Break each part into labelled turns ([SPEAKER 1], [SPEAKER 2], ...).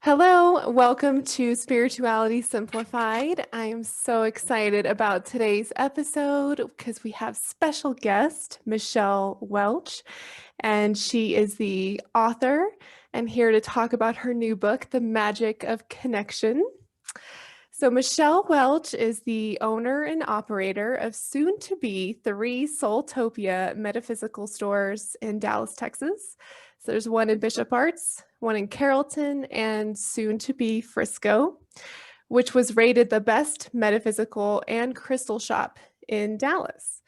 [SPEAKER 1] Hello, welcome to Spirituality Simplified. I am so excited about today's episode because we have special guest, Michelle Welch, and she is the author and here to talk about her new book, The Magic of Connection. So, Michelle Welch is the owner and operator of soon to be 3 SoulTopia metaphysical stores in Dallas, Texas. So, there's one in Bishop Arts, one in Carrollton, and soon to be Frisco, which was rated the best metaphysical and crystal shop in Dallas.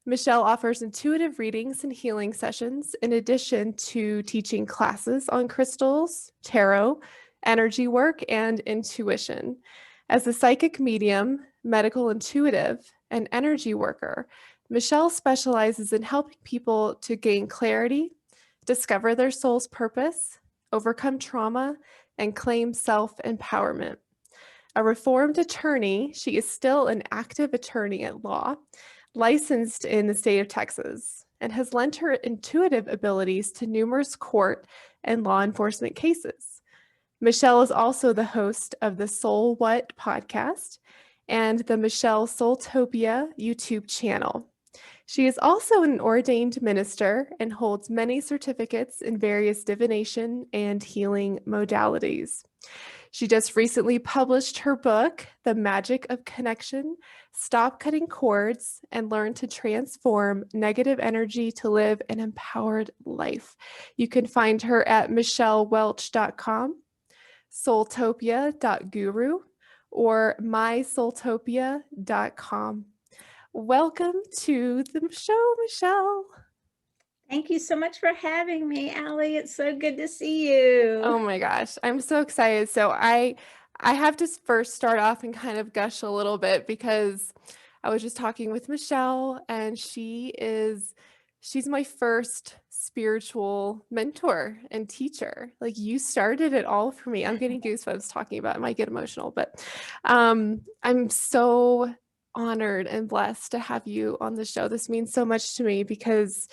[SPEAKER 1] Michelle offers intuitive readings and healing sessions in addition to teaching classes on crystals, tarot, energy work, and intuition. As a psychic medium, medical intuitive, and energy worker, Michelle specializes in helping people to gain clarity, discover their soul's purpose, overcome trauma, and claim self-empowerment. A reformed attorney, she is still an active attorney at law, licensed in the state of Texas, and has lent her intuitive abilities to numerous court and law enforcement cases. Michelle is also the host of the Soul What podcast and the Michelle SoulTopia YouTube channel. She is also an ordained minister and holds many certificates in various divination and healing modalities. She just recently published her book, The Magic of Connection: Stop Cutting Cords and Learn to Transform Negative Energy to Live an Empowered Life. You can find her at michellewelch.com, soultopia.guru, or mysoultopia.com. Welcome to the show, Michelle.
[SPEAKER 2] Thank you so much for having me, Allie. It's so good to see you.
[SPEAKER 1] Oh my gosh, I'm so excited. So I have to first start off and kind of gush a little bit because I was just talking with Michelle and she's my first spiritual mentor and teacher. Like, you started it all for me. I'm getting goosebumps talking about it. I might get emotional, but I'm so honored and blessed to have you on the show. This means so much to me because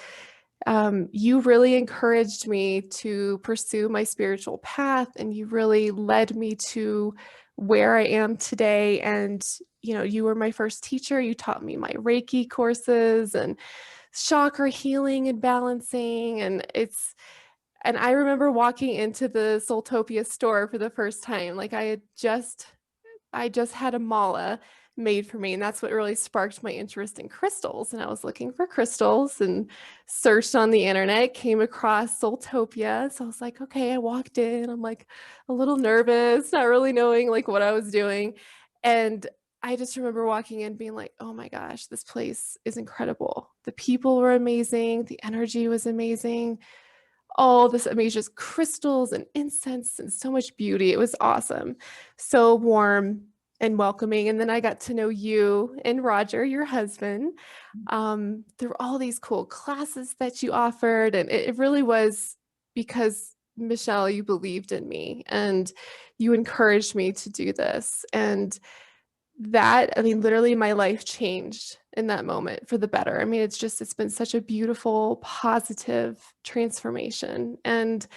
[SPEAKER 1] you really encouraged me to pursue my spiritual path, and you really led me to where I am today. And, you were my first teacher. You taught me my Reiki courses and chakra healing and balancing. And I remember walking into the Soultopia store for the first time. Like, I just had a mala made for me, and that's what really sparked my interest in crystals. And I was looking for crystals and searched on the internet, came across Soultopia. So I was like, okay, I walked in. I'm like a little nervous, not really knowing like what I was doing. And I just remember walking in being like, oh my gosh, this place is incredible. The people were amazing. The energy was amazing. All this amazing just crystals and incense and so much beauty. It was awesome. So warm and welcoming. And then I got to know you and Roger, your husband, through all these cool classes that you offered. And it really was because, Michelle, you believed in me and you encouraged me to do this. And that, I mean, literally my life changed in that moment for the better. I mean, it's been such a beautiful, positive transformation. And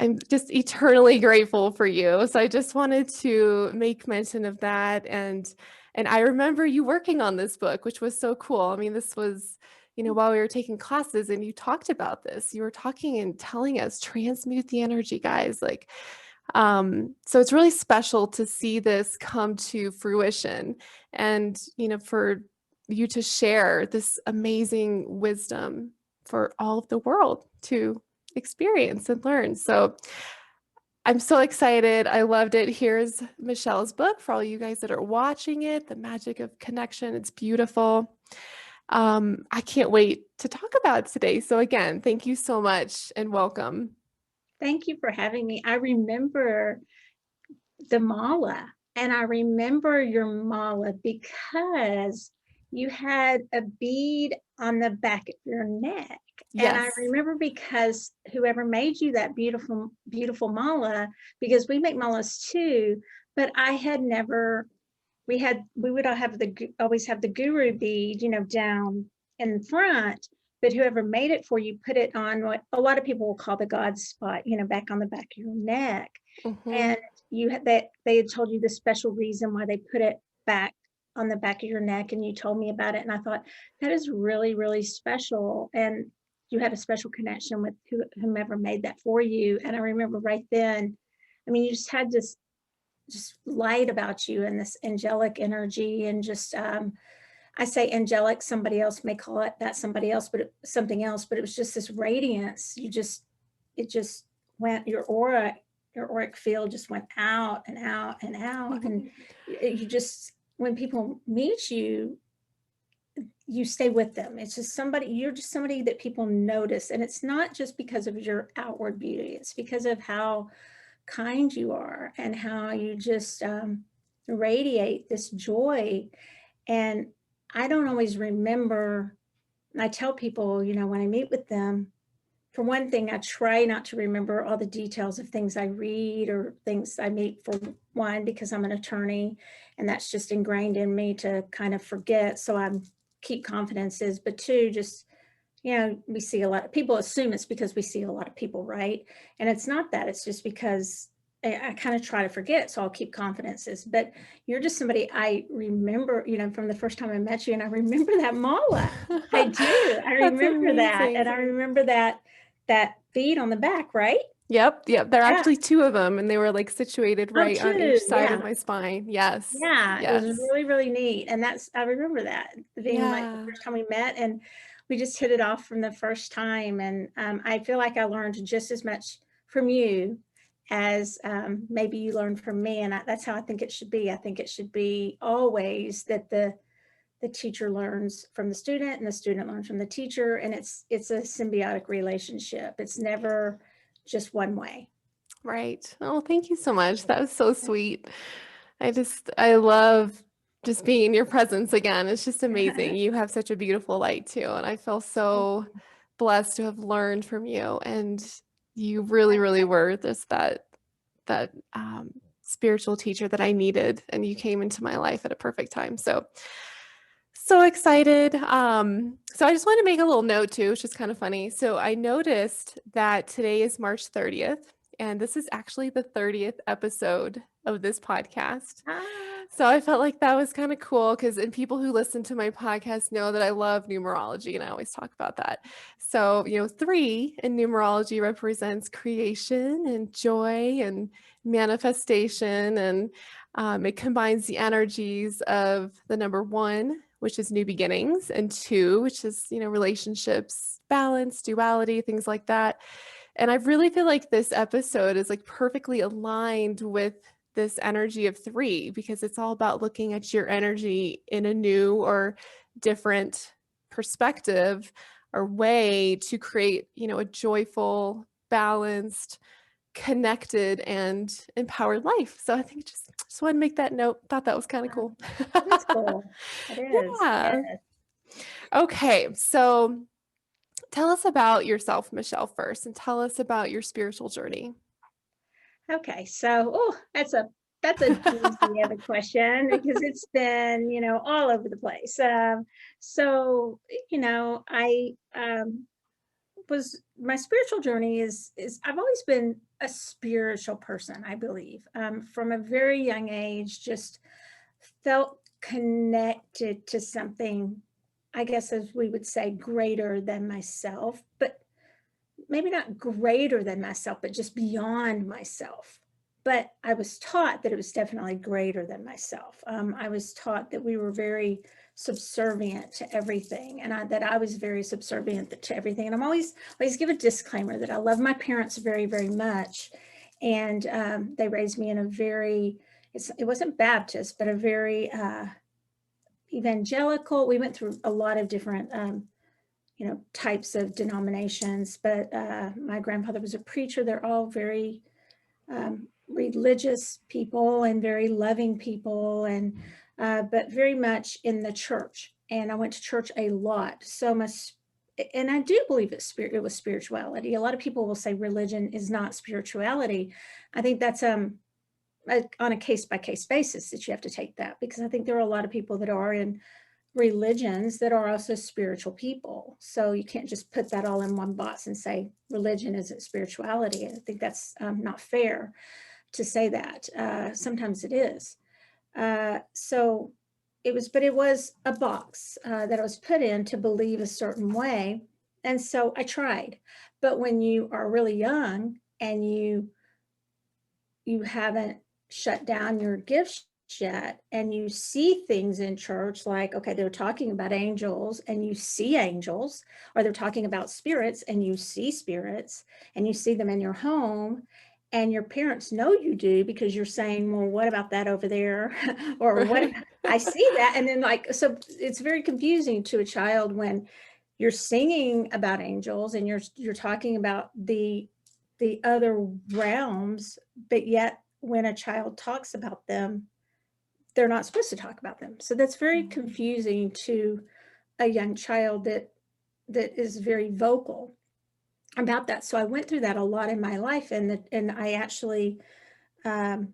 [SPEAKER 1] I'm just eternally grateful for you. So I just wanted to make mention of that. And I remember you working on this book, which was so cool. I mean, this was, while we were taking classes and you talked about this, you were talking and telling us transmute the energy, guys. Like, so it's really special to see this come to fruition and, for you to share this amazing wisdom for all of the world to experience and learn. So I'm so excited. I loved it. Here's Michelle's book for all you guys that are watching it, The Magic of Connection. It's beautiful. I can't wait to talk about it today. So again, thank you so much and welcome.
[SPEAKER 2] Thank you for having me. I remember the mala, and I remember your mala because you had a bead on the back of your neck. And I
[SPEAKER 1] Yes.
[SPEAKER 2] remember because whoever made you that beautiful, beautiful mala, because we make malas too, but I had never, we would always have the guru bead, down in front, but whoever made it for you put it on what a lot of people will call the God spot, back on the back of your neck.
[SPEAKER 1] Mhm.
[SPEAKER 2] And you had that they had told you the special reason why they put it back on the back of your neck, and you told me about it, and I thought that is really, really special. And you had a special connection with whomever made that for you. And I remember right then, I mean, you just had this just light about you and this angelic energy and just I say angelic, somebody else may call it that, somebody else, but something else, but it was just this radiance. It just went, your auric field just went out and out and out. And you just, when people meet you, you stay with them. It's just somebody, you're just somebody that people notice. And it's not just because of your outward beauty, it's because of how kind you are and how you just radiate this joy. And I don't always remember. I tell people, when I meet with them, for one thing, I try not to remember all the details of things I read or things I meet, for one, because I'm an attorney and that's just ingrained in me to kind of forget. So I keep confidences. But two, just, we see a lot of people assume it's because we see a lot of people, right? And it's not that. It's just because I kind of try to forget, so I'll keep confidences. But you're just somebody I remember, from the first time I met you, and I remember that mala. I do. I
[SPEAKER 1] That's
[SPEAKER 2] remember that,
[SPEAKER 1] amazing.
[SPEAKER 2] and I remember that bead on the back, right?
[SPEAKER 1] Yep, yep. There are
[SPEAKER 2] Yeah.
[SPEAKER 1] actually 2 of them, and they were, like, situated
[SPEAKER 2] Oh,
[SPEAKER 1] right on each
[SPEAKER 2] two.
[SPEAKER 1] side of
[SPEAKER 2] Yeah.
[SPEAKER 1] my spine. Yes.
[SPEAKER 2] Yeah. It was
[SPEAKER 1] Yes.
[SPEAKER 2] really, really neat. And I remember that being like the
[SPEAKER 1] Yeah.
[SPEAKER 2] first time we met, and we just hit it off from the first time. And I feel like I learned just as much from you as maybe you learned from me. And that's how I think it should be. I think it should be always that the teacher learns from the student and the student learns from the teacher. And it's a symbiotic relationship. It's never just one way.
[SPEAKER 1] Right. Oh, thank you so much. That was so sweet. I love just being in your presence again. It's just amazing. You have such a beautiful light too, and I feel so blessed to have learned from you. And you really, really were just that spiritual teacher that I needed, and you came into my life at a perfect time. So excited. So I just want to make a little note too, which is kind of funny. So I noticed that today is March 30th, and this is actually the 30th episode of this podcast.
[SPEAKER 2] Ah,
[SPEAKER 1] So I felt like that was kind of cool because and people who listen to my podcast know that I love numerology and I always talk about that. So, 3 in numerology represents creation and joy and manifestation, and it combines the energies of the number 1, which is new beginnings, and 2, which is, relationships, balance, duality, things like that. And I really feel like this episode is like perfectly aligned with this energy of 3 because it's all about looking at your energy in a new or different perspective or way to create, a joyful, balanced, connected, and empowered life. So I think just want to make that note. Thought that was kind of
[SPEAKER 2] ah,
[SPEAKER 1] cool.
[SPEAKER 2] that is cool. It is.
[SPEAKER 1] Yeah.
[SPEAKER 2] Yes.
[SPEAKER 1] Okay. So tell us about yourself, Michelle, first, and tell us about your spiritual journey.
[SPEAKER 2] Okay, so that's a doozy of a question because it's been all over the place. So I was my spiritual journey is I've always been a spiritual person. I believe from a very young age, just felt connected to something. I guess as we would say, greater than myself, but maybe not greater than myself, but just beyond myself. But I was taught that it was definitely greater than myself. I was taught that we were very subservient to everything, and that I was very subservient to everything. And I'm always give a disclaimer that I love my parents very, very much, and they raised me in a very it wasn't Baptist, but a very evangelical. We went through a lot of different types of denominations, but my grandfather was a preacher. They're all very religious people and very loving people, and but very much in the church. And I went to church a lot, so much. And I do believe it was spirituality. A lot of people will say religion is not spirituality. I think that's on a case by case basis that you have to take that, because I think there are a lot of people that are in religions that are also spiritual people. So you can't just put that all in one box and say religion isn't spirituality. I think that's not fair to say that. Sometimes it is. So but it was a box that I was put in to believe a certain way. And so I tried. But when you are really young and you haven't shut down your gifts yet, and you see things in church like, okay, they're talking about angels and you see angels, or they're talking about spirits and you see spirits, and you see them in your home, and your parents know you do because you're saying, well, what about that over there? Or what
[SPEAKER 1] Right.
[SPEAKER 2] I see that. And then like, so it's very confusing to a child when you're singing about angels and you're talking about the other realms, but yet when a child talks about them, they're not supposed to talk about them. So that's very confusing to a young child that is very vocal about that. So I went through that a lot in my life, and I actually um,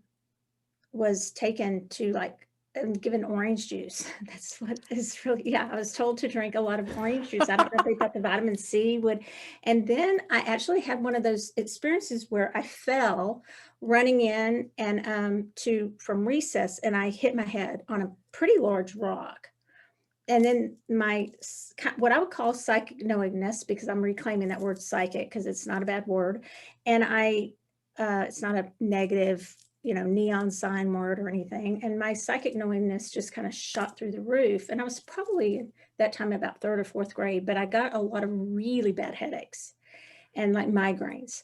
[SPEAKER 2] was taken to like and given orange juice. That's what is really, yeah, I was told to drink a lot of orange juice. I don't know if they thought the vitamin C would. And then I actually had one of those experiences where I fell running in and from recess, and I hit my head on a pretty large rock. And then what I would call psychic knowingness, because I'm reclaiming that word psychic because it's not a bad word. And it's not a negative, neon sign word or anything. And my psychic knowingness just kind of shot through the roof. And I was probably at that time about third or fourth grade, but I got a lot of really bad headaches and like migraines.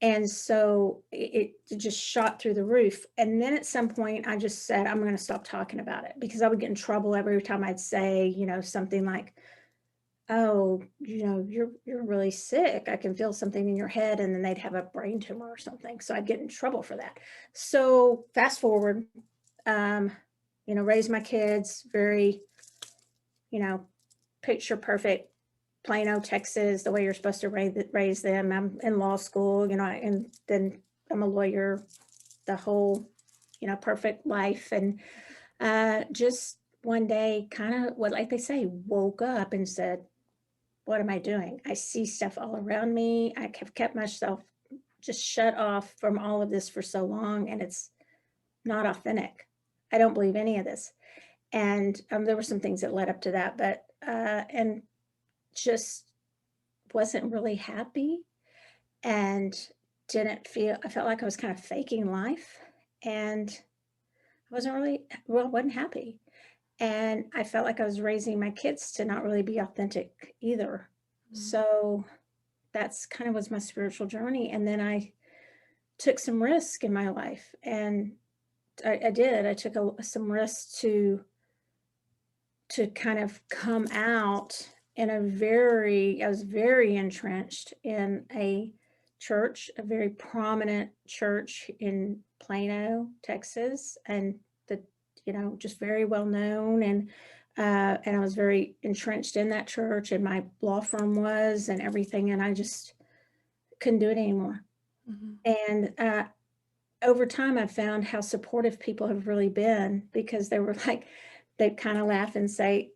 [SPEAKER 2] And so it just shot through the roof. And then at some point I just said, I'm going to stop talking about it, because I would get in trouble every time I'd say, something like, oh, you're really sick. I can feel something in your head. And then they'd have a brain tumor or something. So I'd get in trouble for that. So fast forward, raise my kids very, picture perfect Plano, Texas, the way you're supposed to raise them. I'm in law school, and then I'm a lawyer, the whole, perfect life. And just one day, kind of what, like they say, woke up and said, what am I doing? I see stuff all around me. I have kept myself just shut off from all of this for so long, and it's not authentic. I don't believe any of this. And there were some things that led up to that, but, and just wasn't really happy, and I felt like I was kind of faking life, and I wasn't happy. And I felt like I was raising my kids to not really be authentic either. So that's kind of was my spiritual journey. And then I took some risk in my life, and I did. I took some risks to kind of come out I was very entrenched in a church, a very prominent church in Plano, Texas, and just very well known. And I was very entrenched in that church, and my law firm was, and everything. And I just couldn't do it anymore. And over time, I found how supportive people have really been, because they were like, they'd kind of laugh and say,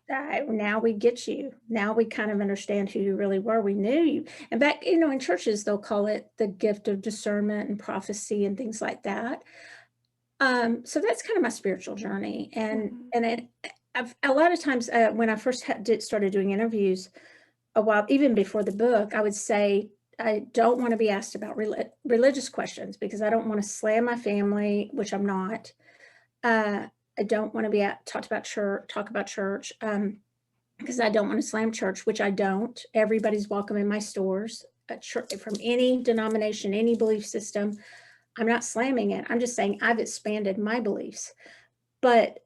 [SPEAKER 2] now we get you. Now we kind of understand who you really were. We knew you. And back, in churches, they'll call it the gift of discernment and prophecy and things like that. So that's kind of my spiritual journey. And a lot of times when I first started doing interviews a while, even before the book, I would say, I don't want to be asked about religious questions, because I don't want to slam my family, which I'm not. I don't want to be talk about church, because I don't want to slam church, which I don't. Everybody's welcome in my stores, from any denomination, any belief system. I'm not slamming it. I'm just saying I've expanded my beliefs. But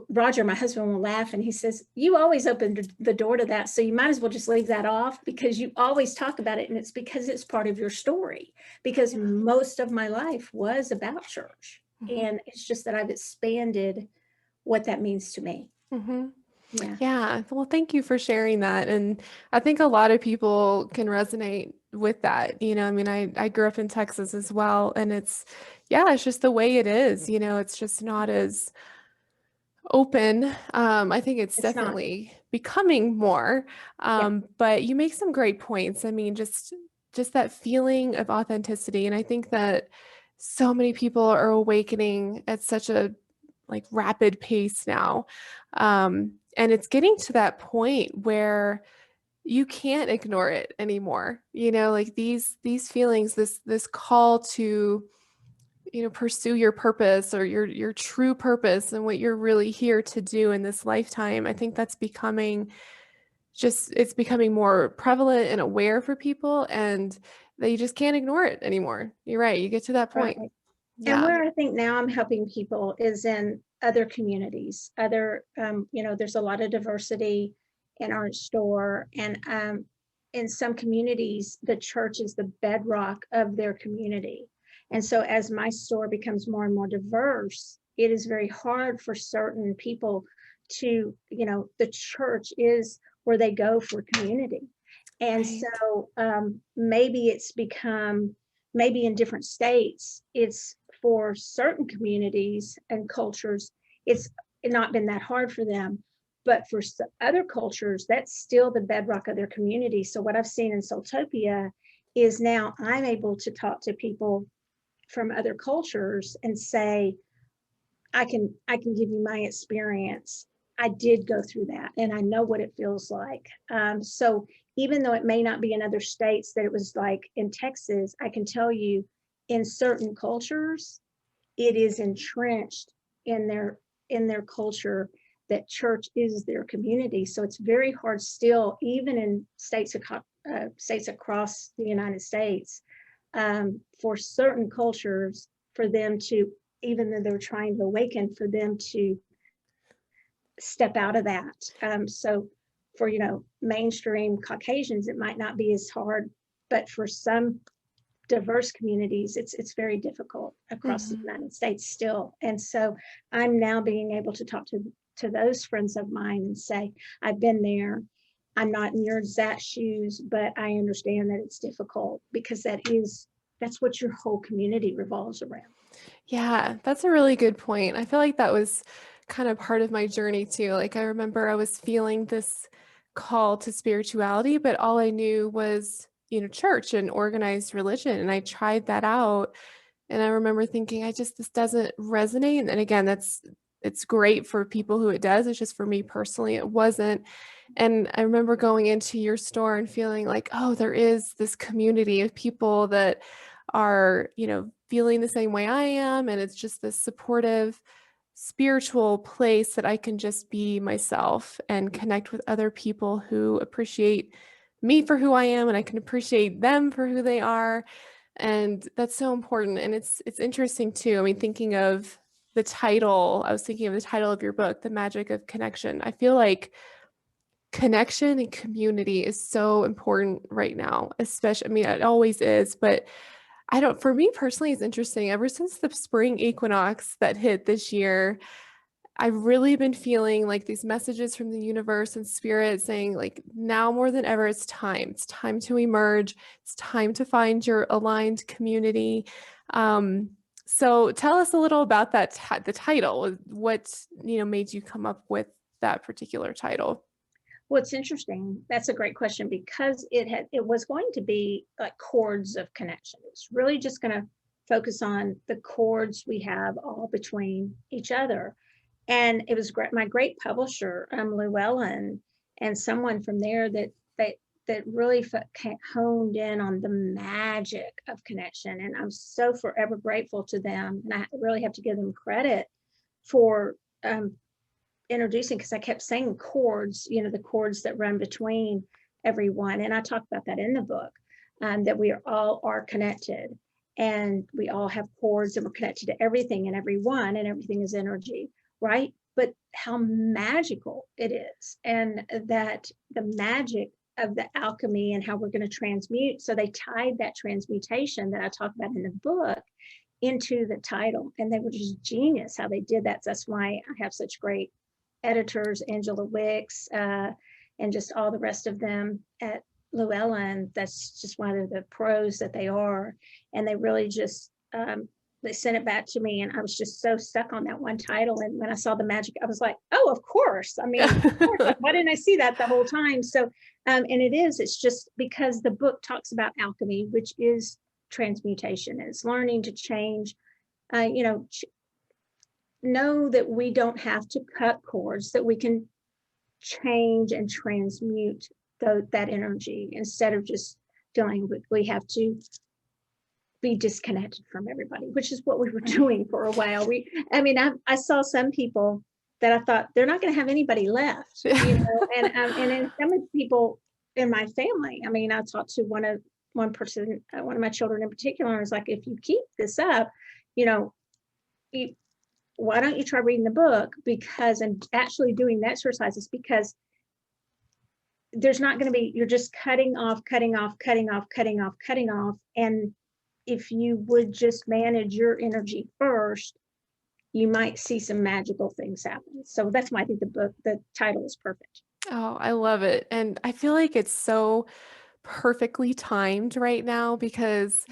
[SPEAKER 2] Roger, my husband, will laugh, and he says, you always opened the door to that, so you might as well just leave that off, because you always talk about it, and it's because it's part of your story, because most of my life was about church. And it's just that I've expanded what that means to me. Yeah.
[SPEAKER 1] Yeah. Well, thank you for sharing that. And I think a lot of people can resonate with that. I mean, I grew up in Texas as well, and it's just the way it is. It's just not as open. I think it's
[SPEAKER 2] It's not.
[SPEAKER 1] definitely becoming more.
[SPEAKER 2] Yeah.
[SPEAKER 1] But you make some great points. I mean, just that feeling of authenticity. And I think that so many people are awakening at such a like rapid pace now. And it's getting to that point where you can't ignore it anymore. You know, like these feelings, this call to, you know, pursue your purpose or your true purpose and what you're really here to do in this lifetime. I think that's becoming just it's becoming more prevalent and aware for people, and that you just can't ignore it anymore. You're right. You get to that point.
[SPEAKER 2] Right. And
[SPEAKER 1] Yeah.
[SPEAKER 2] where I think now I'm helping people is in other communities, other, there's a lot of diversity in our store. And in some communities, the church is the bedrock of their community. And so as my store becomes more and more diverse, it is very hard for certain people to, the church is where they go for community. And
[SPEAKER 1] Right.
[SPEAKER 2] so maybe it's become, maybe in different states, it's for certain communities and cultures, it's not been that hard for them. But for other cultures, that's still the bedrock of their community. So what I've seen in SoulTopia is now I'm able to talk to people from other cultures and say, I can give you my experience. I did go through that and I know what it feels like. So even though it may not be in other states that it was like in Texas, I can tell you in certain cultures, it is entrenched in their culture that church is their community. So it's very hard still, even in states across the United States, for certain cultures, for them to, even though they're trying to awaken, for them to step out of that. So for, mainstream Caucasians, it might not be as hard, but for some diverse communities, it's very difficult across the
[SPEAKER 1] Mhm.
[SPEAKER 2] United States still. And so I'm now being able to talk to those friends of mine and say, I've been there. I'm not in your exact shoes, but I understand that it's difficult because that's what your whole community revolves around.
[SPEAKER 1] Yeah, that's a really good point. I feel like that was kind of part of my journey too. Like I remember I was feeling this call to spirituality, but all I knew was, you know, church and organized religion. And I tried that out. And I remember thinking, this doesn't resonate. And again, it's great for people who it does. It's just for me personally, it wasn't. And I remember going into your store and feeling like, oh, there is this community of people that are, you know, feeling the same way I am. And it's just this supportive, spiritual place that I can just be myself and connect with other people who appreciate me for who I am and I can appreciate them for who they are. And that's so important. And it's interesting too. I mean, thinking of the title, I was thinking of the title of your book, The Magic of Connection. I feel like connection and community is so important right now, especially, I mean, it always is, but I don't, for me personally, it's interesting. Ever since the spring equinox that hit this year, I've really been feeling like these messages from the universe and spirit saying, like, now more than ever, it's time. It's time to emerge. It's time to find your aligned community. Um, so tell us a little about that, the title. What, you know, made you come up with that particular title?
[SPEAKER 2] Well, it's interesting. That's a great question because it was going to be like chords of connection. It's really just going to focus on the chords we have all between each other. And it was great. My great publisher, Llewellyn, and someone from there that really honed in on the magic of connection. And I'm so forever grateful to them. And I really have to give them credit for introducing, because I kept saying chords, the chords that run between everyone. And I talk about that in the book, that we are connected and we all have chords and we're connected to everything and everyone, and everything is energy, right? But how magical it is, and that the magic of the alchemy and how we're going to transmute. So they tied that transmutation that I talk about in the book into the title, and they were just genius how they did that. So that's why I have such great editors, Angela Wicks, and just all the rest of them at Llewellyn. That's just one of the pros that they are. And they really just they sent it back to me, and I was just so stuck on that one title. And when I saw the magic, I was like, oh, of course. I mean, of course, like, why didn't I see that the whole time? So, and it's just because the book talks about alchemy, which is transmutation. It's learning to change, know that we don't have to cut cords, that we can change and transmute that energy instead of just feeling we have to be disconnected from everybody, which is what we were doing for a while. I saw some people that I thought they're not going to have anybody left, and then some of the people in my family. I mean, I talked to one person, one of my children in particular, and I was like, if you keep this up, why don't you try reading the book? And actually doing the exercises, because there's not going to be, you're just cutting off. And if you would just manage your energy first, you might see some magical things happen. So that's why I think the title is perfect.
[SPEAKER 1] Oh, I love it. And I feel like it's so perfectly timed right now because,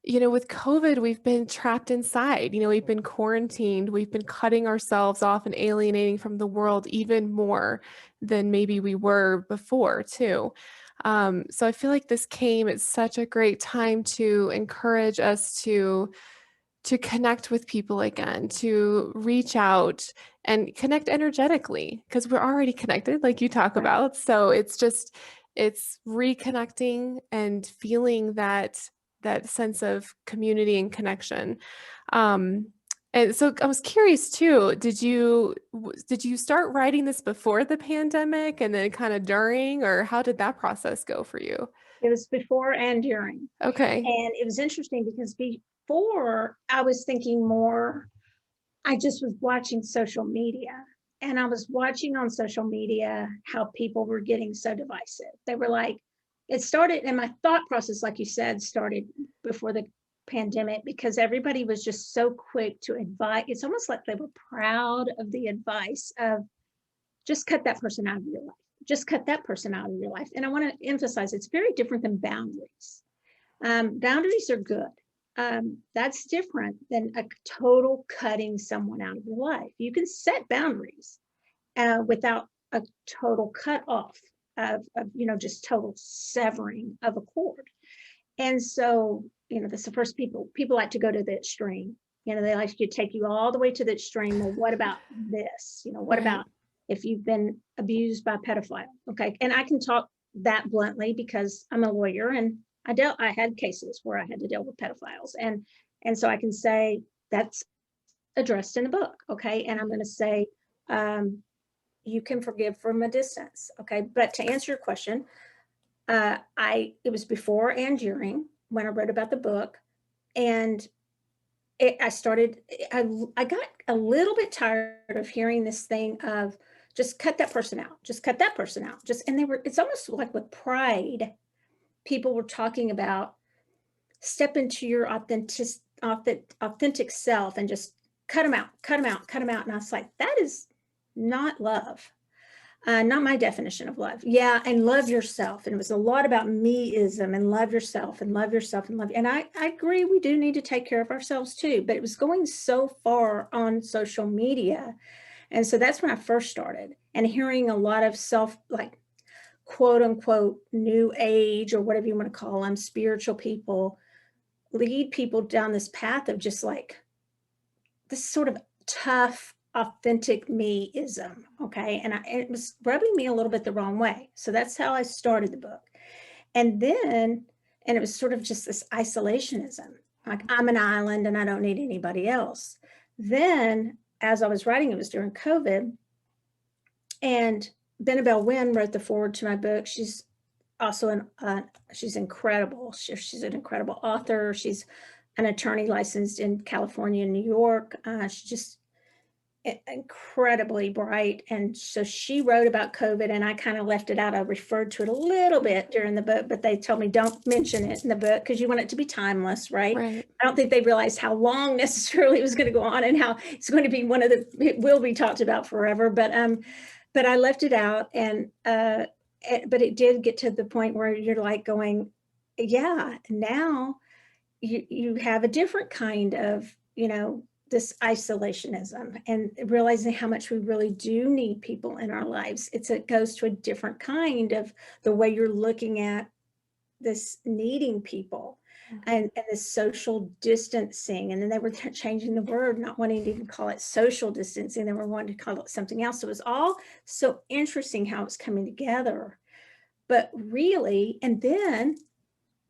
[SPEAKER 1] with COVID, we've been trapped inside, we've been quarantined, we've been cutting ourselves off and alienating from the world even more than maybe we were before, too. So I feel like this came at such a great time to encourage us to connect with people again, to reach out and connect energetically because we're already connected, like you talk
[SPEAKER 2] Right.
[SPEAKER 1] about. So it's reconnecting and feeling that sense of community and connection. And so I was curious too, did you start writing this before the pandemic and then kind of during, or how did that process go for you?
[SPEAKER 2] It was before and during.
[SPEAKER 1] Okay.
[SPEAKER 2] And it was interesting because before I was thinking more, I just was watching social media, and I was watching on social media how people were getting so divisive. They were like, it started, and my thought process, like you said, started before the pandemic, because everybody was just so quick to advise. It's almost like they were proud of the advice of just cut that person out of your life. Just cut that person out of your life. And I want to emphasize it's very different than boundaries. Boundaries are good. That's different than a total cutting someone out of your life. You can set boundaries without a total cut off of just total severing of a cord. And so, that's the first people like to go to the extreme. They like to take you all the way to the extreme. Well, what about this? What
[SPEAKER 1] Right.
[SPEAKER 2] about if you've been abused by a pedophile? Okay. And I can talk that bluntly because I'm a lawyer, and I had cases where I had to deal with pedophiles. And so I can say that's addressed in the book. Okay. And I'm going to say, you can forgive from a distance. Okay. But to answer your question, it was before and during when I wrote about the book. And I got a little bit tired of hearing this thing of just cut that person out, just cut that person out. It's almost like with pride, people were talking about step into your authentic self and just cut them out. And I was like, that is not love. Not my definition of love. Yeah, and love yourself. And it was a lot about meism and love yourself and love yourself and love. And I agree, we do need to take care of ourselves too. But it was going so far on social media. And so that's when I first started, and hearing a lot of like quote unquote new age, or whatever you want to call them, spiritual people lead people down this path of just like this sort of tough, authentic meism. Okay. And it was rubbing me a little bit the wrong way. So that's how I started the book. And it was sort of just this isolationism. Like, I'm an island and I don't need anybody else. Then as I was writing, it was during COVID, and Benabel Wynn wrote the foreword to my book. She's also she's incredible. She's an incredible author. She's an attorney licensed in California and New York. She's just incredibly bright. And so she wrote about COVID, and I kind of left it out. I referred to it a little bit during the book, but they told me don't mention it in the book because you want it to be timeless, right?
[SPEAKER 1] Right.
[SPEAKER 2] I don't think they realized how long necessarily it was going to go on, and how it's going to be it will be talked about forever. But I left it out, and but it did get to the point where you're like going, yeah, now you have a different kind of, this isolationism, and realizing how much we really do need people in our lives. It goes to a different kind of the way you're looking at this needing people, and this social distancing. And then they were changing the word, not wanting to even call it social distancing. They were wanting to call it something else. So it was all so interesting how it's coming together. But really, and then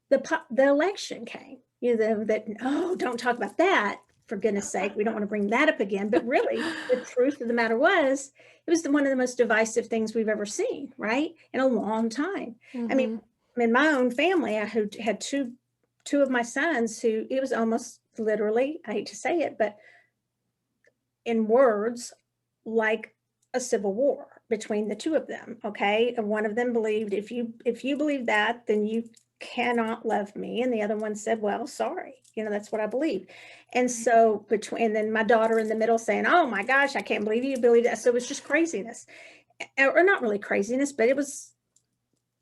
[SPEAKER 2] the election came, don't talk about that, for goodness sake, we don't want to bring that up again. But really, the truth of the matter was, it was one of the most divisive things we've ever seen, right, in a long time. I mean, in my own family, I had two of my sons who, it was almost literally, I hate to say it, but in words, like a civil war between the two of them. Okay, and one of them believed, if you believe that, then you cannot love me, and the other one said, well, sorry, that's what I believe. And so and then my daughter in the middle saying, oh my gosh, I can't believe you believe that. So it was just craziness, or not really craziness, but it was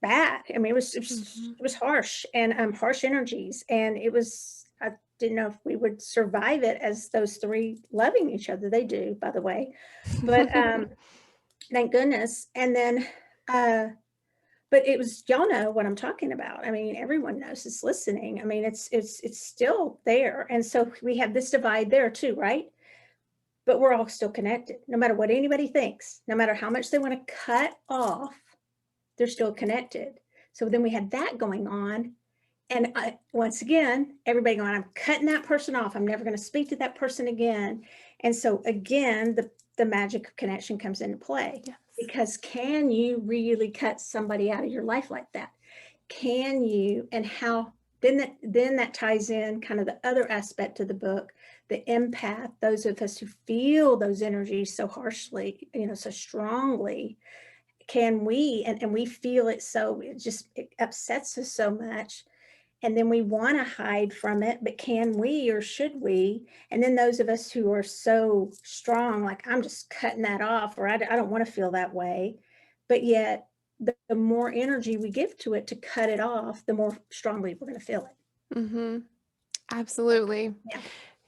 [SPEAKER 2] bad. I mean, it was harsh, and harsh energies, and I didn't know if we would survive it as those three loving each other. They do, by the way, but thank goodness. And then but it was, y'all know what I'm talking about. I mean, everyone knows, it's listening. I mean, it's still there. And so we have this divide there too, right? But we're all still connected, no matter what anybody thinks, no matter how much they want to cut off, they're still connected. So then we had that going on. And once again, everybody going, I'm cutting that person off. I'm never going to speak to that person again. And so again, the magic of connection comes into play.
[SPEAKER 1] Yes.
[SPEAKER 2] Because can you really cut somebody out of your life like that? Can you? And how? Then that ties in kind of the other aspect of the book, the empath, those of us who feel those energies so harshly, so strongly. Can we? And we feel it, so it upsets us so much. And then we want to hide from it, but can we, or should we? And then those of us who are so strong, like, I'm just cutting that off, or I don't want to feel that way. But yet the more energy we give to it to cut it off, the more strongly we're going to feel it.
[SPEAKER 1] Absolutely.
[SPEAKER 2] Yeah.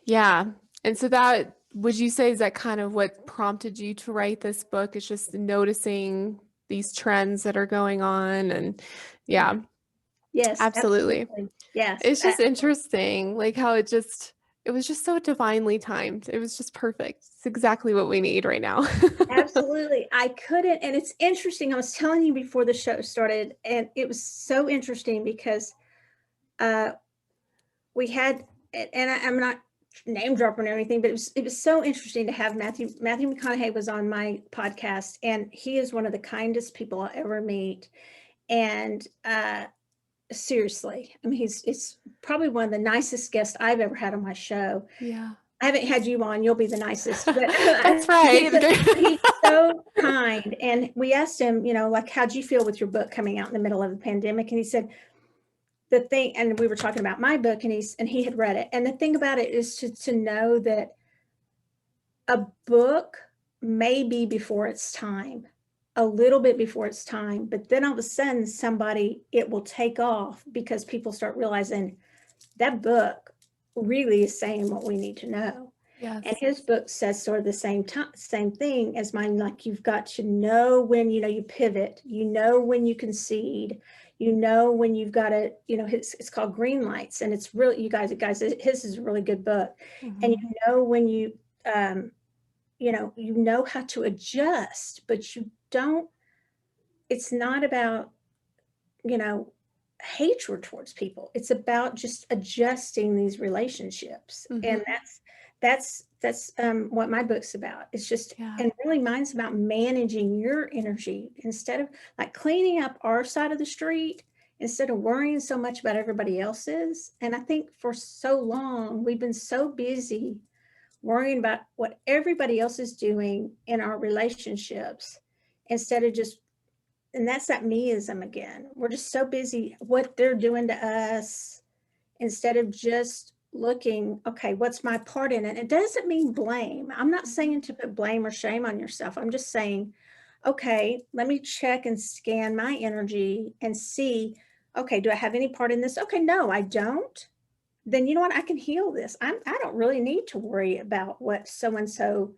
[SPEAKER 1] Yeah. And so that, would you say, is that kind of what prompted you to write this book? It's just noticing these trends that are going on, and yeah.
[SPEAKER 2] Yes,
[SPEAKER 1] Absolutely.
[SPEAKER 2] Yes.
[SPEAKER 1] It's just interesting, like how it was just so divinely timed. It was just perfect. It's exactly what we need right now.
[SPEAKER 2] Absolutely. I couldn't. And it's interesting. I was telling you before the show started, and it was so interesting because we had, and I'm not name dropping or anything, but it was so interesting to have Matthew McConaughey was on my podcast, and he is one of the kindest people I'll ever meet. And seriously, I mean, it's probably one of the nicest guests I've ever had on my show.
[SPEAKER 1] Yeah.
[SPEAKER 2] I haven't had you on, you'll be the nicest. But
[SPEAKER 1] That's right.
[SPEAKER 2] he's so kind. And we asked him, like, how'd you feel with your book coming out in the middle of the pandemic? And he said, the thing, and we were talking about my book, and he had read it. And the thing about it is to know that a book may be before its time, a little bit before its time, but then all of a sudden it will take off because people start realizing that book really is saying what we need to know.
[SPEAKER 1] Yes.
[SPEAKER 2] And his book says sort of the same thing as mine. Like, you've got to know when, you pivot, when you concede, when you've got to, it's called Green Lights, and it's really, you guys, his is a really good book. And when you, how to adjust, but you don't, it's not about, hatred towards people. It's about just adjusting these relationships. And that's what my book's about. It's just, and really mine's about managing your energy instead of like cleaning up our side of the street, instead of worrying so much about everybody else's. And I think for so long, we've been so busy worrying about what everybody else is doing in our relationships instead of just, and that's that meism again. We're just so busy what they're doing to us instead of just looking, okay, what's my part in it? It doesn't mean blame. I'm not saying to put blame or shame on yourself. I'm just saying, okay, let me check and scan my energy and see, okay, do I have any part in this? Okay, no, I don't. then you know what? I can heal this. I don't really need to worry about what so-and-so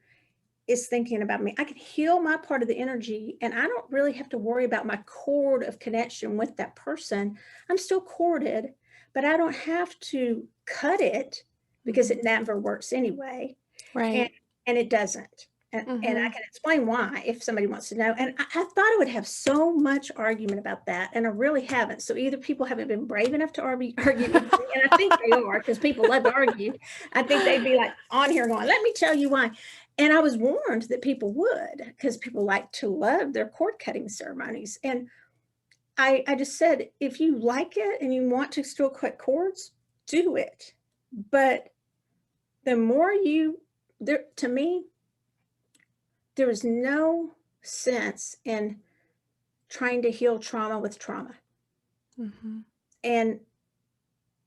[SPEAKER 2] is thinking about me. I can heal my part of the energy, and I don't really have to worry about my cord of connection with that person. I'm still corded, but I don't have to cut it because it never works anyway. And
[SPEAKER 1] Right.
[SPEAKER 2] and it doesn't. And I
[SPEAKER 1] Mm-hmm.
[SPEAKER 2] can explain why if somebody wants to know. And I thought I would have so much argument about that, and I really haven't. So either people haven't been brave enough to argue with me, and I think they are because people love to argue. I think they'd be like on here going, "Let me tell you why." And I was warned that people would, because people like to love their cord cutting ceremonies. And I just said, if you like it and you want to still cut cords, do it. But the more you there to me, there is no sense in trying to heal trauma with trauma.
[SPEAKER 1] Mm-hmm.
[SPEAKER 2] And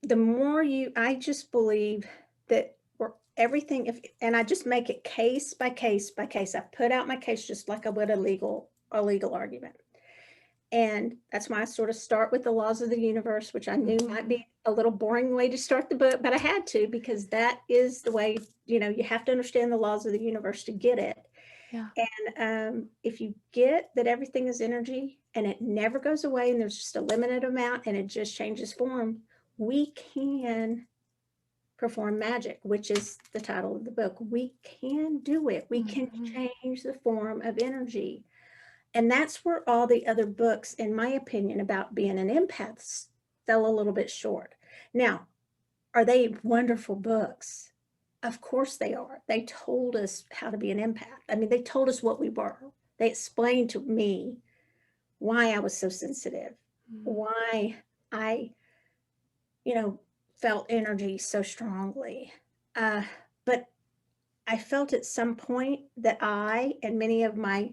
[SPEAKER 2] the more I just believe that we're everything, if, and I just make it case by case by case. I put out my case just like I would a legal argument. And that's why I sort of start with the laws of the universe, which I knew might
[SPEAKER 1] Mm-hmm.
[SPEAKER 2] be a little boring way to start the book, but I had to because that is the way, you have to understand the laws of the universe to get it.
[SPEAKER 1] Yeah.
[SPEAKER 2] And if you get that everything is energy and it never goes away and there's just a limited amount and it just changes form, we can perform magic, which is the title of the book. We can do it. We can
[SPEAKER 1] Mm-hmm.
[SPEAKER 2] change the form of energy. And that's where all the other books, in my opinion, about being an empath fell a little bit short. Now, are they wonderful books? Of course they are. They told us how to be an empath. I mean, they told us what we were. They explained to me why I was so sensitive, why I, felt energy so strongly. Uh, but I felt at some point that I and many of my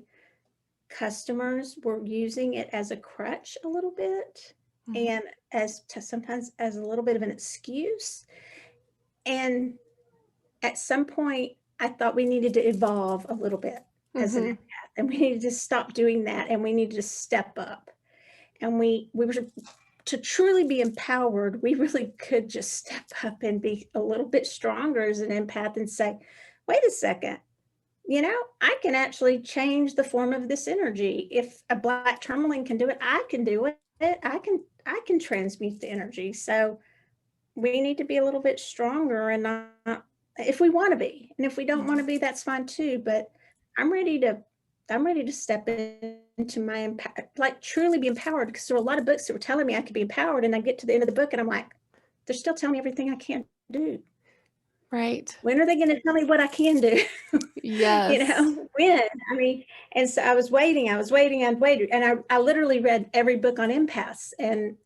[SPEAKER 2] customers were using it as a crutch a little bit,
[SPEAKER 1] Mm-hmm.
[SPEAKER 2] and sometimes as a little bit of an excuse. And at some point, I thought we needed to evolve a little bit as an
[SPEAKER 1] Mm-hmm.
[SPEAKER 2] empath, and we needed to stop doing that, and we needed to step up. And we were to truly be empowered. We really could just step up and be a little bit stronger as an empath and say, "Wait a second, I can actually change the form of this energy. If a black tourmaline can do it, I can do it. I can transmute the energy." So we need to be a little bit stronger and not, if we want to be. And if we don't want to be, that's fine too. But I'm ready to I'm ready to step into my like truly be empowered, because there were a lot of books that were telling me I could be empowered, and I get to the end of the book and I'm like, they're still telling me everything I can't do.
[SPEAKER 1] Right.
[SPEAKER 2] When are they going to tell me what I can do?
[SPEAKER 1] Yes.
[SPEAKER 2] When? I mean, and so I waited, and I literally read every book on empaths, and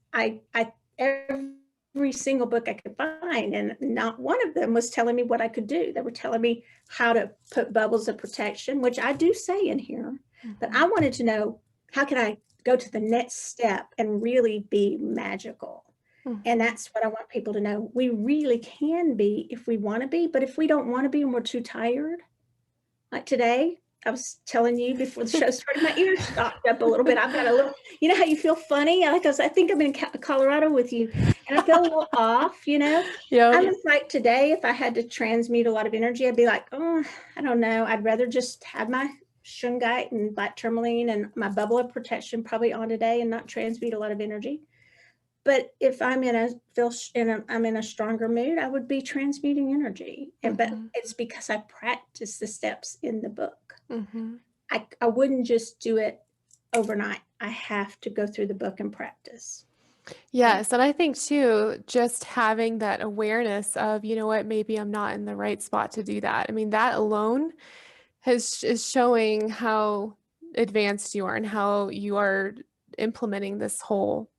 [SPEAKER 2] every single book I could find, and not one of them was telling me what I could do. They were telling me how to put bubbles of protection, which I do say in here, but
[SPEAKER 1] Mm-hmm.
[SPEAKER 2] I wanted to know, how can I go to the next step and really be magical? And
[SPEAKER 1] Mm-hmm.
[SPEAKER 2] that's what I want people to know. We really can be if we want to be, but if we don't want to be and we're too tired, like today, I was telling you before the show started, my ears stopped up a little bit. I've got a little, you know how you feel funny? I think I'm in Colorado with you, and I feel a little off.
[SPEAKER 1] Yep.
[SPEAKER 2] I'm just like today, if I had to transmute a lot of energy, I'd be like, oh, I don't know. I'd rather just have my shungite and black tourmaline and my bubble of protection probably on today and not transmute a lot of energy. But if I'm in a stronger mood, I would be transmuting energy. But
[SPEAKER 1] Mm-hmm.
[SPEAKER 2] it's because I practice the steps in the book.
[SPEAKER 1] Mm-hmm.
[SPEAKER 2] I wouldn't just do it overnight. I have to go through the book and practice. And
[SPEAKER 1] Yes, and I think too, just having that awareness of, you know what, maybe I'm not in the right spot to do that. I mean, that alone is showing how advanced you are and how you are implementing this whole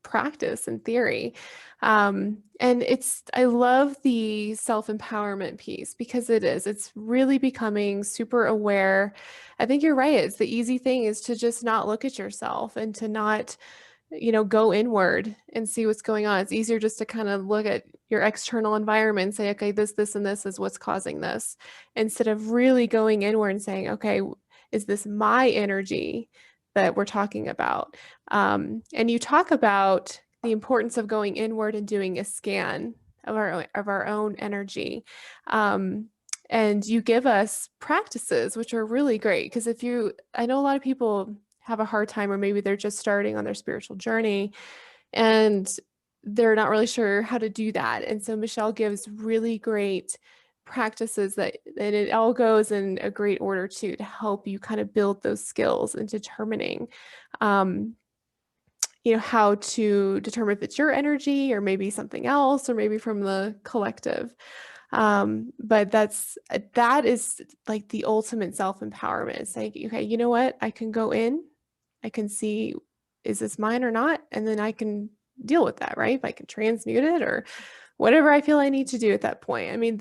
[SPEAKER 1] practice and theory. And I love the self-empowerment piece because it's really becoming super aware. I think you're right. It's the easy thing is to just not look at yourself and to not go inward and see what's going on. It's easier just to kind of look at your external environment and say, okay, this, and this is what's causing this, instead of really going inward and saying, okay, is this my energy that we're talking about? And you talk about the importance of going inward and doing a scan of our own energy. Um, and you give us practices, which are really great. Because I know a lot of people have a hard time, or maybe they're just starting on their spiritual journey and they're not really sure how to do that. And so Michelle gives really great practices that it all goes in a great order too, to help you kind of build those skills and determining um, how to determine if it's your energy or maybe something else or maybe from the collective. But that is like the ultimate self-empowerment. It's like, okay, you know what? I can go in, I can see, is this mine or not? And then I can deal with that, right? If I can transmute it or whatever I feel I need to do at that point. I mean,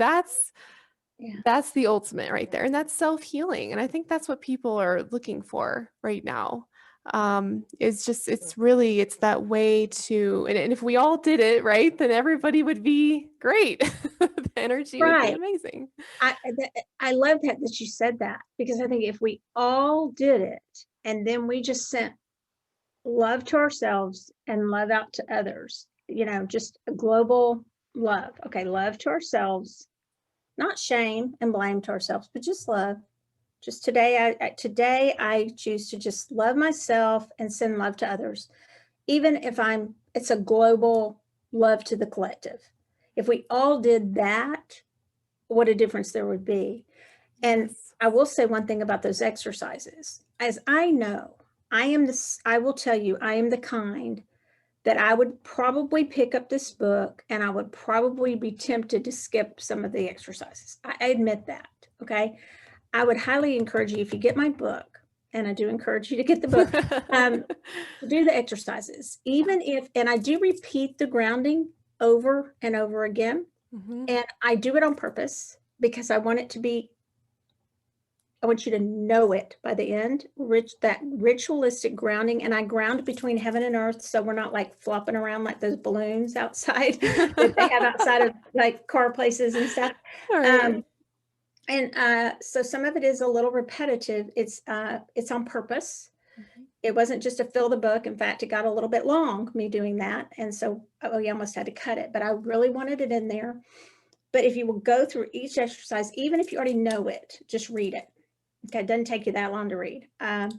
[SPEAKER 2] Yeah.
[SPEAKER 1] that's the ultimate right there. And that's self-healing. And I think that's what people are looking for right now. It's that way to, and if we all did it, right, then everybody would be great. The energy would be
[SPEAKER 2] Right.
[SPEAKER 1] amazing.
[SPEAKER 2] I love that you said that, because I think if we all did it and then we just sent love to ourselves and love out to others, just a global love. Okay, love to ourselves, not shame and blame to ourselves, but just love. Just today I choose to just love myself and send love to others, even if it's a global love to the collective. If we all did that, what a difference there would be. And
[SPEAKER 1] Yes.
[SPEAKER 2] I will say one thing about those exercises. As I know, I will tell you, I am the kind that I would probably pick up this book and I would probably be tempted to skip some of the exercises. I admit that. Okay. I would highly encourage you, if you get my book, and I do encourage you to get the book, to do the exercises, even if, and I do repeat the grounding over and over again.
[SPEAKER 1] Mhm.
[SPEAKER 2] And I do it on purpose because I want you to know it by the end, that ritualistic grounding. And I ground between heaven and earth. So we're not like flopping around like those balloons outside that they have outside of like car places and stuff.
[SPEAKER 1] All right.
[SPEAKER 2] So some of it is a little repetitive. It's on purpose.
[SPEAKER 1] Mhm.
[SPEAKER 2] It wasn't just to fill the book. In fact, it got a little bit long, me doing that. And so we almost had to cut it, but I really wanted it in there. But if you will go through each exercise, even if you already know it, just read it. Okay, it doesn't take you that long to read. And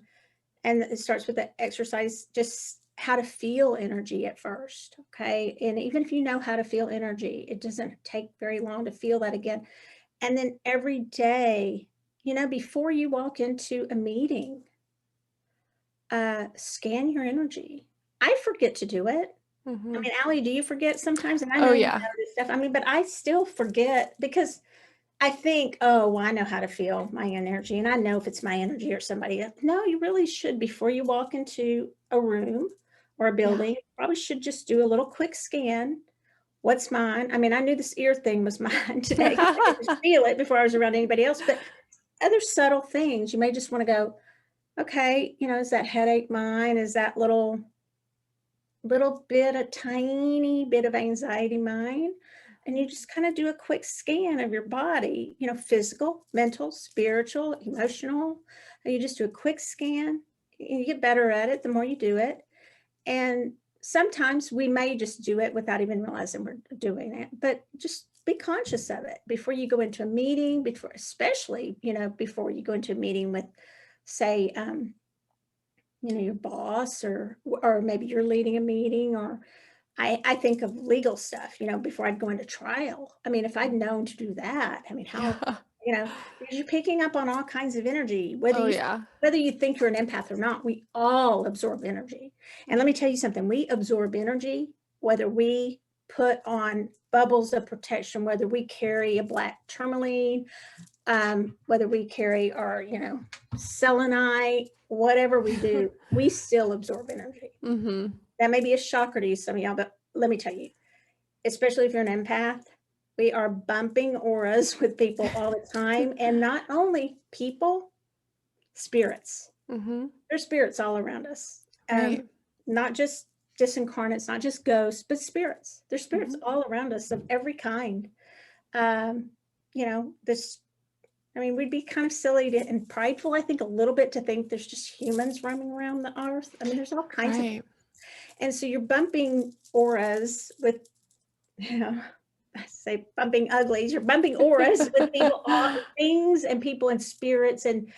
[SPEAKER 2] it starts with the exercise, just how to feel energy at first. Okay. And even if you know how to feel energy, it doesn't take very long to feel that again. And then every day, before you walk into a meeting, scan your energy. I forget to do it. I
[SPEAKER 1] Mhm.
[SPEAKER 2] mean, Allie, do you forget sometimes? And I
[SPEAKER 1] Oh
[SPEAKER 2] know you know
[SPEAKER 1] yeah.
[SPEAKER 2] this stuff. I mean, but I still forget because I think, oh, well, I know how to feel my energy and I know if it's my energy or somebody else. No, you really should, before you walk into a room or a
[SPEAKER 1] Yeah.
[SPEAKER 2] building, you probably should just do a little quick scan. What's mine? I mean, I knew this ear thing was mine today because I could just feel it before I was around anybody else. But other subtle things, you may just want to go, okay, is that headache mine? Is that little bit, a tiny bit of anxiety mine? And you just kind of do a quick scan of your body, physical, mental, spiritual, emotional. And you just do a quick scan. You get better at it the more you do it. And sometimes we may just do it without even realizing we're doing it, but just be conscious of it before you go into a meeting, especially, before you go into a meeting with, say, your boss, or maybe you're leading a meeting, or I think of legal stuff, before I'd go into trial. I mean, if I'd known to do that, I mean, how,
[SPEAKER 1] Yeah.
[SPEAKER 2] because you're picking up on all kinds of energy,
[SPEAKER 1] Oh yeah.
[SPEAKER 2] whether you think you're an empath or not, we all absorb energy. And let me tell you something, we absorb energy, whether we put on bubbles of protection, whether we carry a black tourmaline, whether we carry our, selenite, whatever we do, we still absorb energy.
[SPEAKER 1] Mhm.
[SPEAKER 2] That may be a shocker to you, some of y'all, but let me tell you, especially if you're an empath, we are bumping auras with people all the time. And not only people, spirits.
[SPEAKER 1] Mhm.
[SPEAKER 2] There's spirits all around us.
[SPEAKER 1] Right.
[SPEAKER 2] Not just disincarnates, not just ghosts, but spirits. There's spirits
[SPEAKER 1] Mhm.
[SPEAKER 2] all around us of every kind. Um, this, I mean, we'd be kind of silly and prideful, I think, a little bit, to think there's just humans roaming around the earth. I mean, there's all kinds of,
[SPEAKER 1] Right.
[SPEAKER 2] and so you're bumping auras with, you know, I say bumping uglies, you're bumping auras with people, things and people and spirits and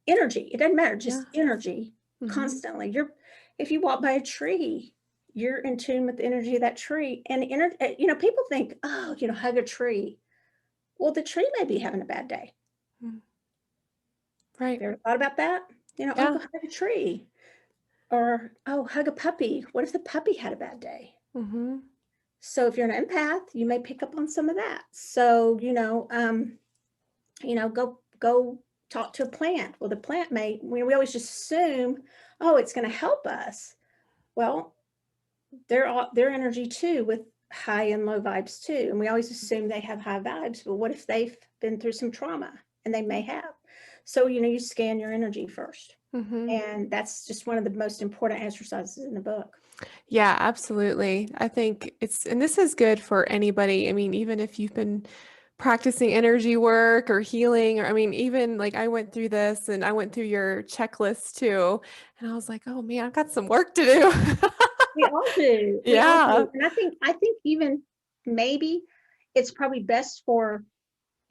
[SPEAKER 2] energy. It doesn't matter,
[SPEAKER 1] Yeah.
[SPEAKER 2] just energy constantly. If you walk by a tree, you're in tune with the energy of that tree. And people think, oh, hug a tree. Well, the tree may be having a bad day.
[SPEAKER 1] Mm. Right.
[SPEAKER 2] You ever thought about that? Oh,
[SPEAKER 1] Yeah.
[SPEAKER 2] go hug a tree. Or, oh, hug a puppy. What if the puppy had a bad day?
[SPEAKER 1] Mm-hmm.
[SPEAKER 2] So if you're an empath, you may pick up on some of that. So, go talk to a plant. Well, the plant we always just assume, oh, it's going to help us. Well, their energy too, with high and low vibes too. And we always assume they have high vibes, but what if they've been through some trauma? And they may have. So, you scan your energy first.
[SPEAKER 1] Mm-hmm.
[SPEAKER 2] And that's just one of the most important exercises in the book.
[SPEAKER 1] Yeah, absolutely. I think and this is good for anybody. I mean, even if you've been practicing energy work or healing, or I mean, even like I went through this and I went through your checklist too, and I was like, oh man, I've got some work to do.
[SPEAKER 2] We all do. We all
[SPEAKER 1] Yeah.
[SPEAKER 2] do. And I think even maybe it's probably best for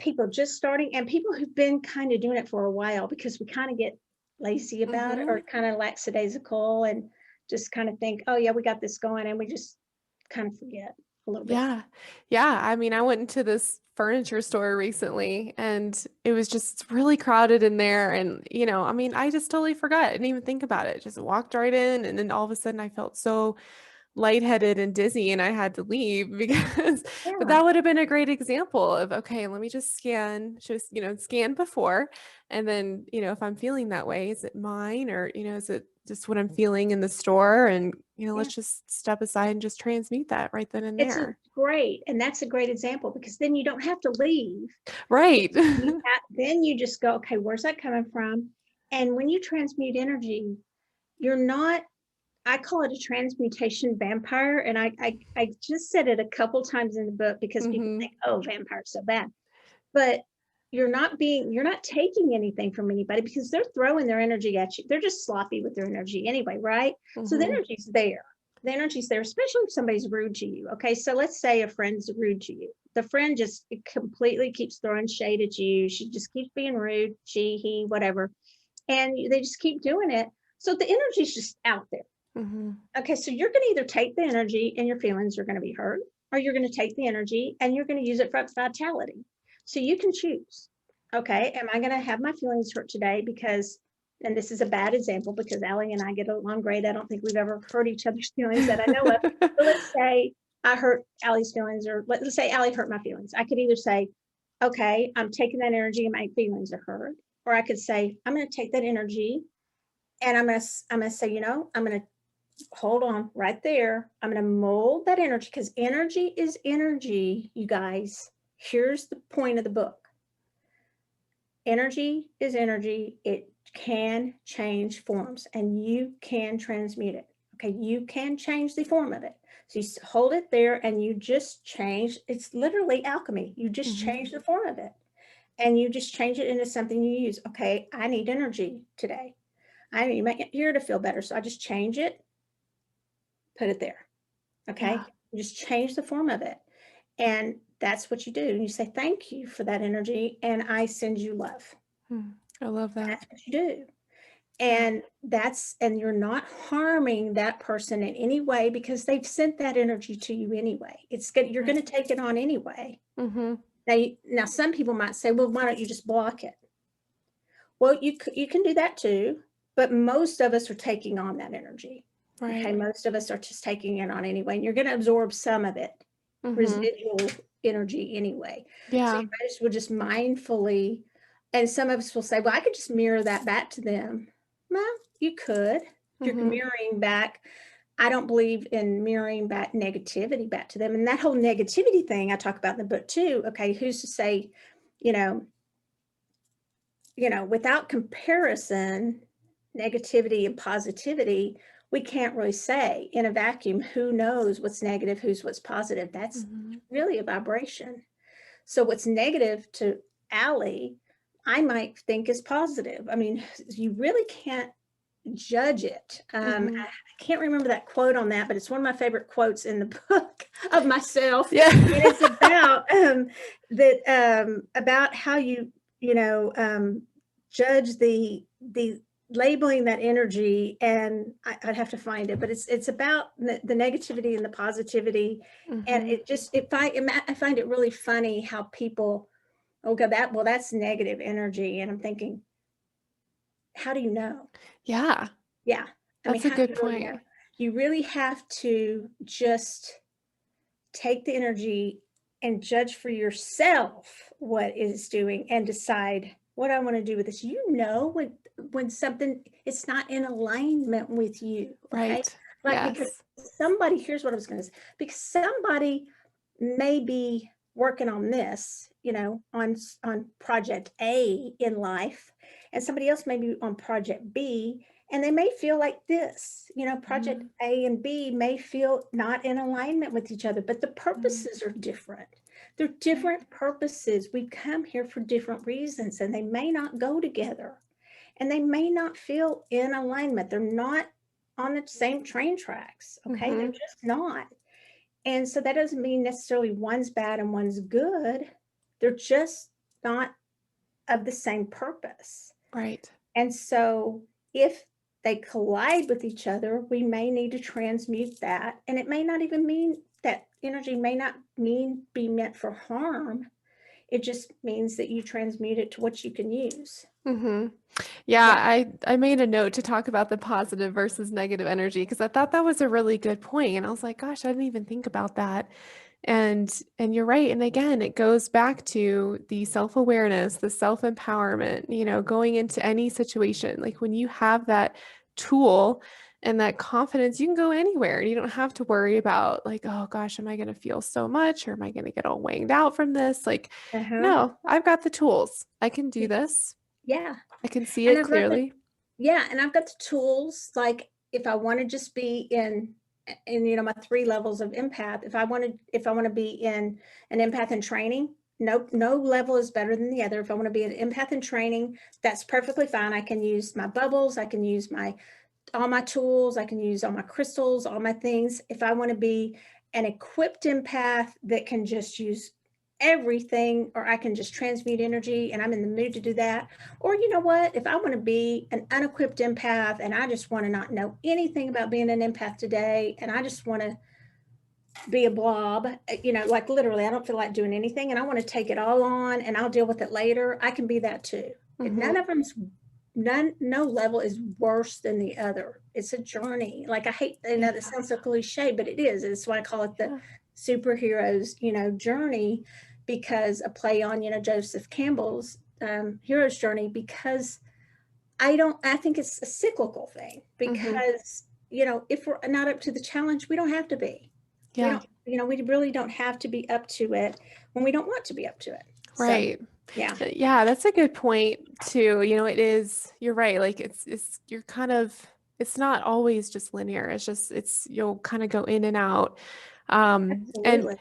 [SPEAKER 2] people just starting and people who've been kind of doing it for a while, because we kind of get lazy about it,
[SPEAKER 1] Mm-hmm.
[SPEAKER 2] or kind of lackadaisical, and just kind of think, oh yeah, we got this going, and we just kind of forget a little bit.
[SPEAKER 1] Yeah. Yeah. I mean, I went into this furniture store recently and it was just really crowded in there. And, I mean, I just totally forgot. I didn't even think about it. Just walked right in. And then all of a sudden I felt so lightheaded and dizzy and I had to leave but
[SPEAKER 2] Yeah,
[SPEAKER 1] that would have been a great example of, okay, let me just scan before. And then, if I'm feeling that way, is it mine or, is it just what I'm feeling in the store? And,
[SPEAKER 2] yeah.
[SPEAKER 1] let's just step aside and just transmute that right then and
[SPEAKER 2] It's a
[SPEAKER 1] there.
[SPEAKER 2] great, and that's a great example, because then you don't have to leave.
[SPEAKER 1] Right.
[SPEAKER 2] Then you just go, okay, where's that coming from? And when you transmute energy, you're not, I call it a transmutation vampire. And I just said it a couple times in the book, because people
[SPEAKER 1] Hmm.
[SPEAKER 2] think, oh, vampire's so bad. But you're not taking anything from anybody, because they're throwing their energy at you. They're just sloppy with their energy anyway, right? So the
[SPEAKER 1] Hmm.
[SPEAKER 2] energy's there. The energy's there, especially if somebody's rude to you. Okay, so let's say a friend's rude to you. The friend just completely keeps throwing shade at you. She just keeps being rude. She, he, whatever. And they just keep doing it. So the energy's just out there.
[SPEAKER 1] Hmm.
[SPEAKER 2] Okay, so you're going to either take the energy and your feelings are going to be hurt, or you're going to take the energy and you're going to use it for vitality. So you can choose. Okay, am I going to have my feelings hurt today because, and this is a bad example because Allie and I get along great. I don't think we've ever hurt each other's feelings that I know of. But let's say I hurt Allie's feelings, or let's say Allie hurt my feelings. I could either say, okay, I'm taking that energy and my feelings are hurt. Or I could say, I'm going to take that energy and I'm going to say, I'm going to hold on right there. I'm going to mold that energy, because energy is energy, you guys. Here's the point of the book. Energy is energy. It can change forms and you can transmute it. Okay, you can change the form of it. So you hold it there and you just change. It's literally alchemy. You just
[SPEAKER 1] Hmm.
[SPEAKER 2] change the form of it and you just change it into something you use. Okay, I need energy today. I need my ear to feel better. So I just change it, put it there.
[SPEAKER 1] Yeah.
[SPEAKER 2] Okay, you just change the form of it. And that's what you do. And you say, thank you for that energy. And I send you love.
[SPEAKER 1] I love that.
[SPEAKER 2] That's what you do.
[SPEAKER 1] Yeah.
[SPEAKER 2] And you're not harming that person in any way, because they've sent that energy to you anyway. It's good. You're
[SPEAKER 1] Right.
[SPEAKER 2] going to take it on anyway.
[SPEAKER 1] Hmm.
[SPEAKER 2] Now some people might say, well, why don't you just block it? Well, you can do that too, but most of us are taking on that energy. Okay,
[SPEAKER 1] Right.
[SPEAKER 2] most of us are just taking it on anyway, and you're going to absorb some of it,
[SPEAKER 1] Hmm.
[SPEAKER 2] residual energy anyway. So
[SPEAKER 1] Yeah.
[SPEAKER 2] you might as well just mindfully, and some of us will say, well, I could just mirror that back to them. Well, you could. You're
[SPEAKER 1] Hmm.
[SPEAKER 2] mirroring back. I don't believe in mirroring back negativity back to them. And that whole negativity thing I talk about in the book too. Okay, who's to say, you know, without comparison, negativity and positivity, we can't really say in a vacuum who knows what's negative, what's positive. That's
[SPEAKER 1] Hmm.
[SPEAKER 2] really a vibration. So what's negative to Allie, I might think is positive. I mean, you really can't judge it.
[SPEAKER 1] Hmm.
[SPEAKER 2] can't remember that quote on that, but it's one of my favorite quotes in the book of myself.
[SPEAKER 1] Yeah.
[SPEAKER 2] And it's about about how you judge the labeling that energy, and I'd have to find it, but it's about the negativity and the positivity. And
[SPEAKER 1] Mhm.
[SPEAKER 2] it just, I find it really funny how people, oh, go that, well, that's negative energy. And I'm thinking, how do you know?
[SPEAKER 1] Yeah,
[SPEAKER 2] Yeah. I mean,
[SPEAKER 1] that's a
[SPEAKER 2] how do
[SPEAKER 1] good
[SPEAKER 2] you really know?
[SPEAKER 1] point.
[SPEAKER 2] You really have to just take the energy and judge for yourself what it's doing and decide what I want to do with this. When something it's not in alignment with you, okay?
[SPEAKER 1] Right.
[SPEAKER 2] Like, because
[SPEAKER 1] Yes.
[SPEAKER 2] somebody, here's what I was going to say, because somebody may be working on this, on project A in life, and somebody else may be on project B, and they may feel like this, project
[SPEAKER 1] Mhm.
[SPEAKER 2] A and B may feel not in alignment with each other, but the
[SPEAKER 1] Mhm.
[SPEAKER 2] purposes are different. They're
[SPEAKER 1] Right.
[SPEAKER 2] different purposes. We come here for different reasons, and they may not go together, and they may not feel in alignment. They're not on the same train tracks. Okay. They're
[SPEAKER 1] Mhm.
[SPEAKER 2] just not. And so that doesn't mean necessarily one's bad and one's good. They're just not of the same purpose.
[SPEAKER 1] Right.
[SPEAKER 2] And so if they collide with each other, we may need to transmute that. And it may not even mean that energy may not be meant for harm. It just means that you transmute it to what you can use.
[SPEAKER 1] Mhm. Yeah,
[SPEAKER 2] Yeah.
[SPEAKER 1] I made a note to talk about the positive versus negative energy because I thought that was a really good point, and I was like, gosh, I didn't even think about that. And you're right. And again, it goes back to the self-awareness, the self-empowerment, going into any situation. Like when you have that tool and that confidence, you can go anywhere. You don't have to worry about like, oh gosh, am I going to feel so much or am I going to get all wanged out from this? Like,
[SPEAKER 2] Uh-huh.
[SPEAKER 1] no, I've got the tools. I can do this.
[SPEAKER 2] Yeah.
[SPEAKER 1] I can see
[SPEAKER 2] And
[SPEAKER 1] it
[SPEAKER 2] I've got the
[SPEAKER 1] clearly.
[SPEAKER 2] Yeah, and I've got the tools, like if I want to just be in my three levels of empath, if I want to be in an empath in training, no level is better than the other. If I want to be an empath in training, that's perfectly fine. I can use my bubbles, I can use all my tools, I can use all my crystals, all my things. If I want to be an equipped empath that can just use everything, or I can just transmute energy and I'm in the mood to do that. Or you know what, if I want to be an unequipped empath and I just want to not know anything about being an empath today, and I just want to be a blob, like literally I don't feel like doing anything and I want to take it all on and I'll deal with it later, I can be that too.
[SPEAKER 1] Hmm.
[SPEAKER 2] None of them's no level is worse than the other. It's a journey. Like, I hate,
[SPEAKER 1] Yeah.
[SPEAKER 2] that sounds so cliche, but it is. It's why I call it the
[SPEAKER 1] Yeah.
[SPEAKER 2] superheroes, journey, because a play on, Joseph Campbell's hero's journey, because I think it's a cyclical thing,
[SPEAKER 1] Hmm.
[SPEAKER 2] because, if we're not up to the challenge, we don't have to be. We
[SPEAKER 1] Yeah.
[SPEAKER 2] don't, we really don't have to be up to it when we don't want to be up to it. So,
[SPEAKER 1] Right.
[SPEAKER 2] yeah.
[SPEAKER 1] Yeah, that's a good point too. It is, you're right. Like you're kind of, it's not always just linear. You'll kind of go in and out. And
[SPEAKER 2] Absolutely.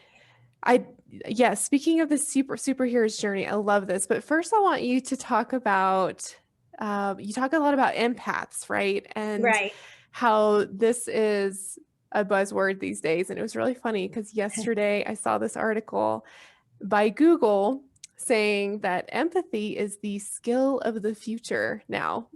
[SPEAKER 1] I, yeah, speaking of the superhero's journey, I love this. But first I want you to talk about, you talk a lot about empaths, right? And
[SPEAKER 2] Right.
[SPEAKER 1] how this is a buzzword these days. And it was really funny because yesterday I saw this article by Google saying that empathy is the skill of the future now.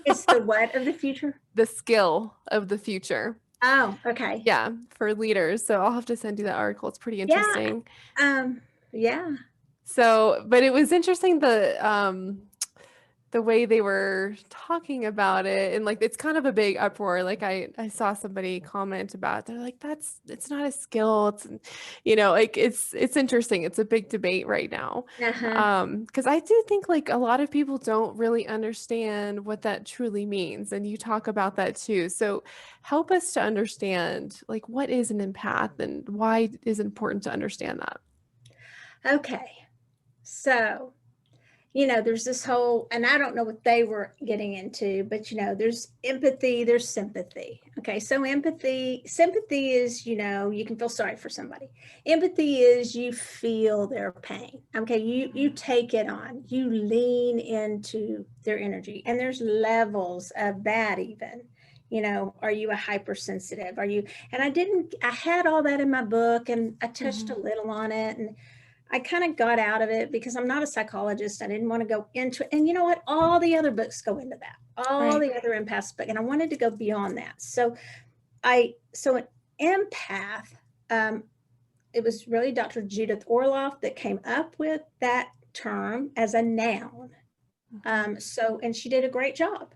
[SPEAKER 2] It's the what of the future?
[SPEAKER 1] The skill of the future.
[SPEAKER 2] Oh, okay.
[SPEAKER 1] Yeah, for leaders. So I'll have to send you that article. It's pretty
[SPEAKER 2] Yeah.
[SPEAKER 1] interesting.
[SPEAKER 2] Um, yeah.
[SPEAKER 1] So, but it was interesting the way they were talking about it, and like it's kind of a big uproar. Like I saw somebody comment about it. They're like, it's not a skill. Like it's interesting. It's a big debate right now.
[SPEAKER 2] Uh-huh.
[SPEAKER 1] Because I do think like a lot of people don't really understand what that truly means. And you talk about that too. So help us to understand like what is an empath and why is it important to understand that.
[SPEAKER 2] Okay. So, there's this whole, and I don't know what they were getting into, but there's empathy, there's sympathy. Okay. So sympathy is, you can feel sorry for somebody. Empathy is you feel their pain. Okay. You take it on, you lean into their energy, and there's levels of that even. are you a hypersensitive? I had all that in my book, and I touched a little on it, and I kind of got out of it because I'm not a psychologist. I didn't want to go into it. And you know what? All the other books go into that, all
[SPEAKER 1] Right.
[SPEAKER 2] the other empaths book. And I wanted to go beyond that. So an empath, it was really Dr. Judith Orloff that came up with that term as a noun. And she did a great job,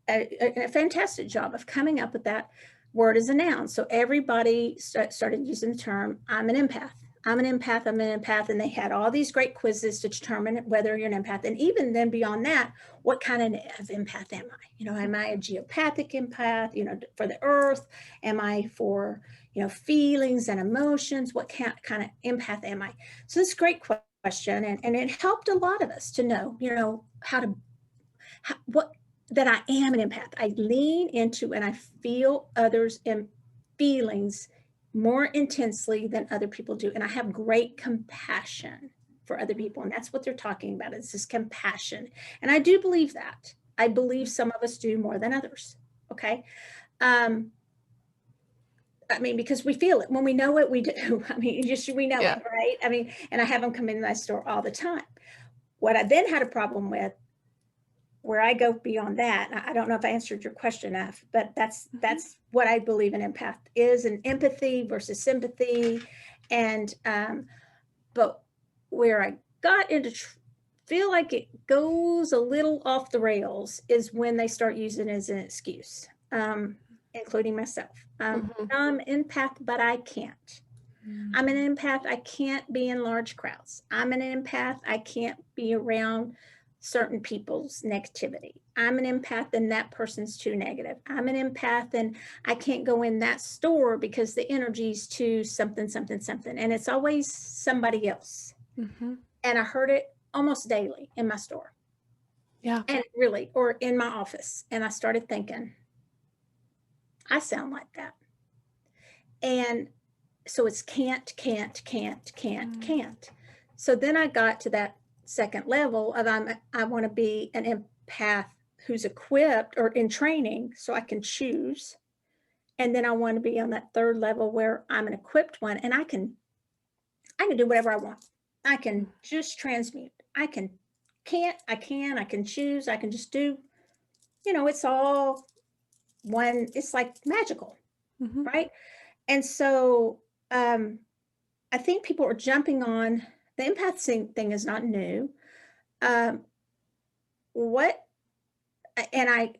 [SPEAKER 2] a fantastic job of coming up with that word as a noun. So everybody started using the term, I'm an empath. I'm an empath, I'm an empath. And they had all these great quizzes to determine whether you're an empath. And even then beyond that, what kind of empath am I? Am I a geopathic empath, for the earth? Am I for, feelings and emotions? What kind of empath am I? So this is a great question. And it helped a lot of us to know, that I am an empath. I lean into and I feel others' feelings more intensely than other people do. And I have great compassion for other people. And that's what they're talking about. It's this compassion. And I do believe that. I believe some of us do more than others. Okay. Because we feel it. When we know it, we do. We know it, right? And I have them come in my store all the time. What I then had a problem with, where I go beyond that, I don't know if I answered your question enough, but that's what I believe an empath is, an empathy versus sympathy. And but where I got into feel like it goes a little off the rails is when they start using it as an excuse, including myself. I'm an empath, but I can't. I'm an empath. I can't be in large crowds. I'm an empath. I can't be around certain people's negativity. I'm an empath and that person's too negative. I'm an empath and I can't go in that store because the energy's too something, something, something. And it's always somebody else. And I heard it almost daily in my store.
[SPEAKER 1] Yeah.
[SPEAKER 2] And really, or in my office. And I started thinking, I sound like that. And so it's can't. So then I got to that second level of I want to be an empath who's equipped or in training so I can choose. And then I want to be on that third level where I'm an equipped one and I can do whatever I want. I can just transmute. I can choose. I can just do, it's all one, it's like magical, right? And so I think people are jumping on the empath thing is not new. And I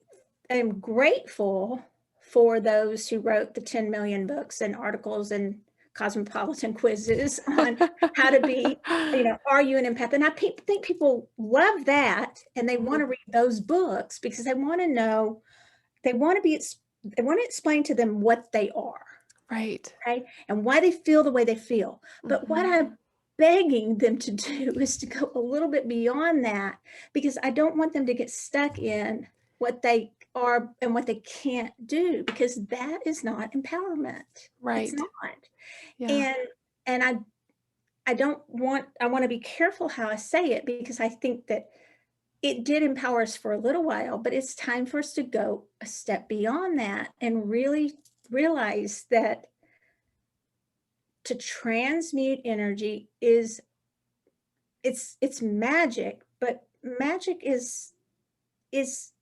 [SPEAKER 2] am grateful for those who wrote the 10 million books and articles and cosmopolitan quizzes on how to be, are you an empath? And I think people love that. And they want to read those books because they want to know, they want to explain to them what they are.
[SPEAKER 1] Right.
[SPEAKER 2] And why they feel the way they feel. But what I'm begging them to do is to go a little bit beyond that, because I don't want them to get stuck in what they are and what they can't do, because that is not empowerment.
[SPEAKER 1] Right.
[SPEAKER 2] It's not.
[SPEAKER 1] Yeah.
[SPEAKER 2] And I want to be careful how I say it, because I think that it did empower us for a little while, but it's time for us to go a step beyond that and really realize that to transmute energy it's magic, but magic is it's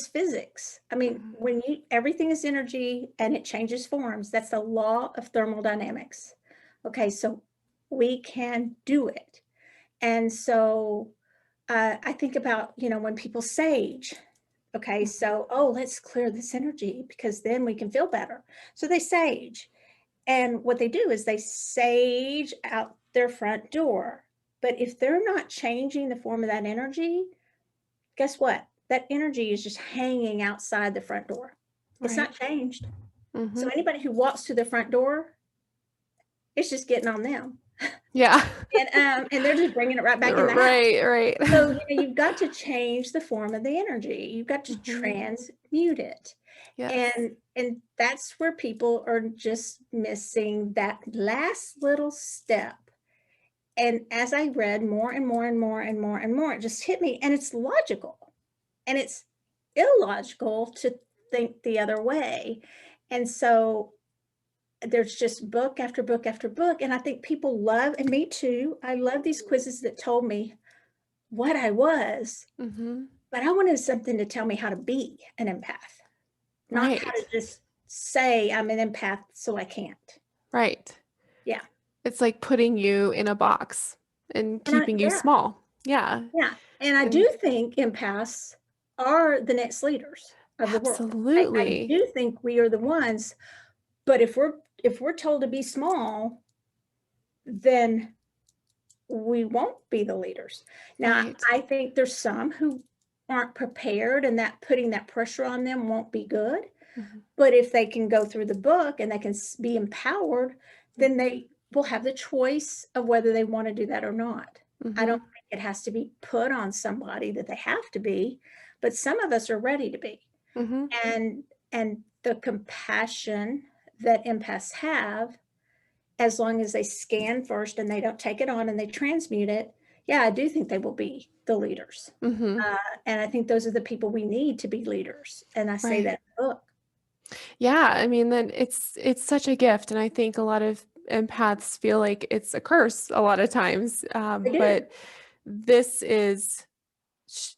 [SPEAKER 2] physics. When everything is energy and it changes forms, that's the law of thermodynamics. Okay, so we can do it. And so I think about, when people sage. Okay, so, let's clear this energy because then we can feel better. So they sage. And what they do is they sage out their front door. But if they're not changing the form of that energy, guess what? That energy is just hanging outside the front door. It's not changed. So anybody who walks to the front door, it's just getting on them.
[SPEAKER 1] Yeah.
[SPEAKER 2] And they're just bringing it right back in the house.
[SPEAKER 1] Right.
[SPEAKER 2] So you've got to change the form of the energy. You've got to transmute it. Yes. And that's where people are just missing that last little step. And as I read more and more, it just hit me. And it's logical. And it's illogical to think the other way. And so there's just book after book after book. And I think people love, and me too, I love these quizzes that told me what I was,
[SPEAKER 1] Mhm.
[SPEAKER 2] but I wanted something to tell me how to be an empath, not how to
[SPEAKER 1] Right.
[SPEAKER 2] just say I'm an empath so I can't.
[SPEAKER 1] Right.
[SPEAKER 2] Yeah.
[SPEAKER 1] It's like putting you in a box and
[SPEAKER 2] And
[SPEAKER 1] keeping you
[SPEAKER 2] yeah,
[SPEAKER 1] small. Yeah.
[SPEAKER 2] yeah. And I
[SPEAKER 1] And
[SPEAKER 2] do think empaths are the next leaders of the world. I
[SPEAKER 1] absolutely.
[SPEAKER 2] do think we are the ones, but if we're told to be small, then we won't be the leaders. Now,
[SPEAKER 1] Right.
[SPEAKER 2] I think there's some who aren't prepared, and that putting that pressure on them won't be good.
[SPEAKER 1] Mhm.
[SPEAKER 2] But if they can go through the book and they can be empowered, then they will have the choice of whether they want to do that or not. I don't
[SPEAKER 1] Mhm.
[SPEAKER 2] think it has to be put on somebody that they have to be, but some of us are ready to be.
[SPEAKER 1] Mhm.
[SPEAKER 2] And the compassion that empaths have, as long as they scan first and they don't take it on and they transmute it, yeah, I do think they will be the leaders.
[SPEAKER 1] Mhm.
[SPEAKER 2] And I think those are the people we need to be leaders. And I say
[SPEAKER 1] Right.
[SPEAKER 2] that in the book.
[SPEAKER 1] Yeah, I mean, then it's such a gift, and I think a lot of empaths feel like it's a curse a lot of times.
[SPEAKER 2] I do.
[SPEAKER 1] But this is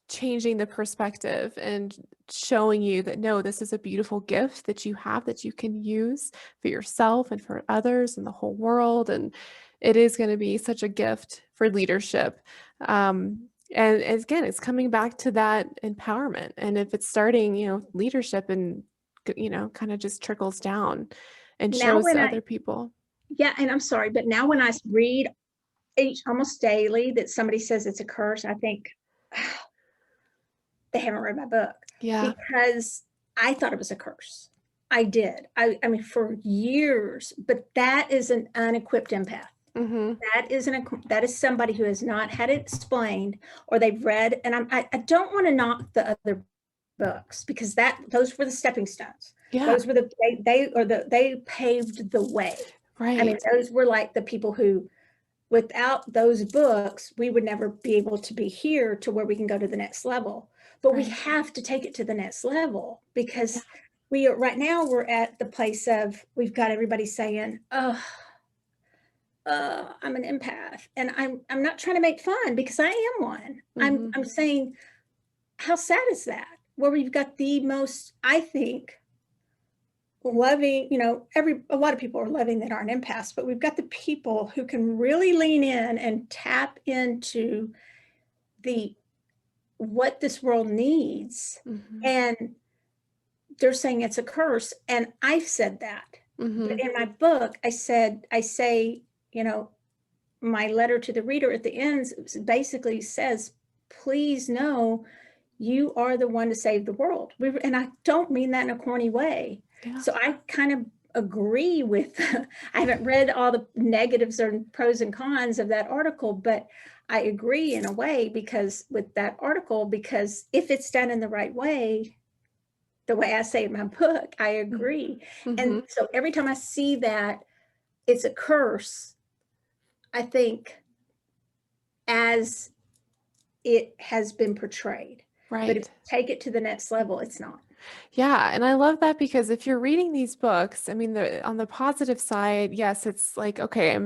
[SPEAKER 1] changing the perspective and showing you that no, this is a beautiful gift that you have that you can use for yourself and for others and the whole world. And it is going to be such a gift for leadership. And again, it's coming back to that empowerment. And if it's starting, leadership and, kind of just trickles down and
[SPEAKER 2] Now
[SPEAKER 1] shows
[SPEAKER 2] when
[SPEAKER 1] to
[SPEAKER 2] I
[SPEAKER 1] other people.
[SPEAKER 2] Yeah, and I'm sorry, but now when I read each almost daily that somebody says it's a curse, I think they haven't read my book,
[SPEAKER 1] Yeah.
[SPEAKER 2] because I thought it was a curse. I did. I mean, for years, but that is an unequipped empath.
[SPEAKER 1] Mm-hmm.
[SPEAKER 2] That is somebody who has not had it explained, or they've read, and I don't want to knock the other books, because those were the stepping stones.
[SPEAKER 1] Yeah.
[SPEAKER 2] Those were they paved the way. I mean,
[SPEAKER 1] Right.
[SPEAKER 2] those were like the people who, without those books, we would never be able to be here to where we can go to the next level. But we
[SPEAKER 1] Right.
[SPEAKER 2] have to take it to the next level,
[SPEAKER 1] Yeah.
[SPEAKER 2] because right now we're at the place of, we've got everybody saying, oh, I'm an empath. And I'm not trying to make fun, because I am one.
[SPEAKER 1] Mm-hmm.
[SPEAKER 2] I'm saying, how sad is that? Where we've got the most, I think, loving, a lot of people are loving that aren't empaths, but we've got the people who can really lean in and tap into the what this world needs.
[SPEAKER 1] Mm-hmm.
[SPEAKER 2] And they're saying it's a curse. And I've said that.
[SPEAKER 1] Mm-hmm.
[SPEAKER 2] But in my book, I say, you know, my letter to the reader at the end basically says, please know you are the one to save the world. And I don't mean that in a corny way.
[SPEAKER 1] Yeah.
[SPEAKER 2] So I kind of agree with, I haven't read all the negatives or pros and cons of that article, but I agree in a way, because with that article, because if it's done in the right way, the way I say in my book, I agree.
[SPEAKER 1] Mm-hmm.
[SPEAKER 2] And so every time I see that it's a curse, I think, as it has been portrayed. But if
[SPEAKER 1] Right.
[SPEAKER 2] you take it to the next level, it's not.
[SPEAKER 1] Yeah, and I love that because if you're reading these books, I mean, on the positive side, yes, it's like, okay,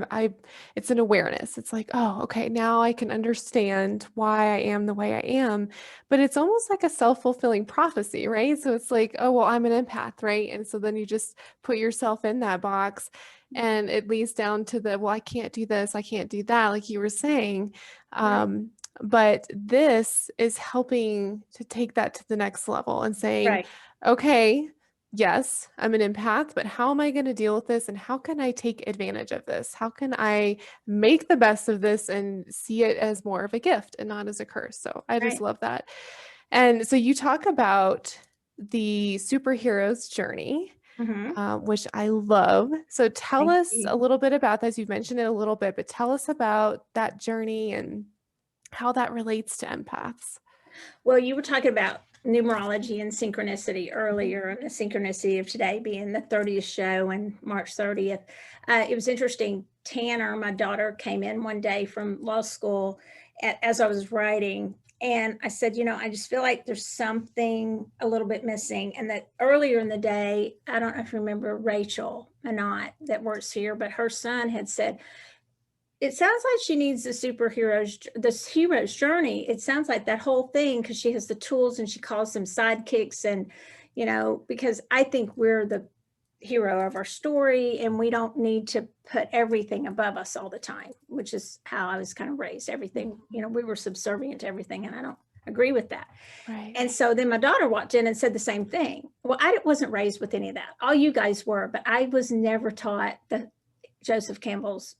[SPEAKER 1] it's an awareness. It's like, oh, okay, now I can understand why I am the way I am. But it's almost like a self-fulfilling prophecy, right? So it's like, oh, well, I'm an empath, right? And so then you just put yourself in that box, and it leads down to the, well, I can't do this, I can't do that, like you were saying.
[SPEAKER 2] Right.
[SPEAKER 1] Um, but this is helping to take that to the next level and saying,
[SPEAKER 2] Right.
[SPEAKER 1] okay, yes, I'm an empath, but how am I going to deal with this? And how can I take advantage of this? How can I make the best of this and see it as more of a gift and not as a curse? So I just
[SPEAKER 2] Right.
[SPEAKER 1] love that. And so you talk about the superhero's journey,
[SPEAKER 2] Mm-hmm.
[SPEAKER 1] which I love. So tell
[SPEAKER 2] Thank
[SPEAKER 1] us a
[SPEAKER 2] you.
[SPEAKER 1] little bit about this. You've mentioned it a little bit, but tell us about that journey and how that relates to empaths.
[SPEAKER 2] Well, you were talking about numerology and synchronicity
[SPEAKER 1] Mhm.
[SPEAKER 2] earlier, and the synchronicity of today being the 30th show and March 30th. It was interesting. Tanner, my daughter, came in one day from law school, as I was writing. And I said, I just feel like there's something a little bit missing. And that earlier in the day, I don't know if you remember Rachel or not that works here, but her son had said, it sounds like she needs this hero's journey. It sounds like that whole thing, because she has the tools and she calls them sidekicks. And, because I think we're the hero of our story and we don't need to put everything above us all the time, which is how I was kind of raised. Everything, we were subservient to everything, and I don't agree with that.
[SPEAKER 1] Right.
[SPEAKER 2] And so then my daughter walked in and said the same thing. Well, I wasn't raised with any of that. All you guys were, but I was never taught the Joseph Campbell's,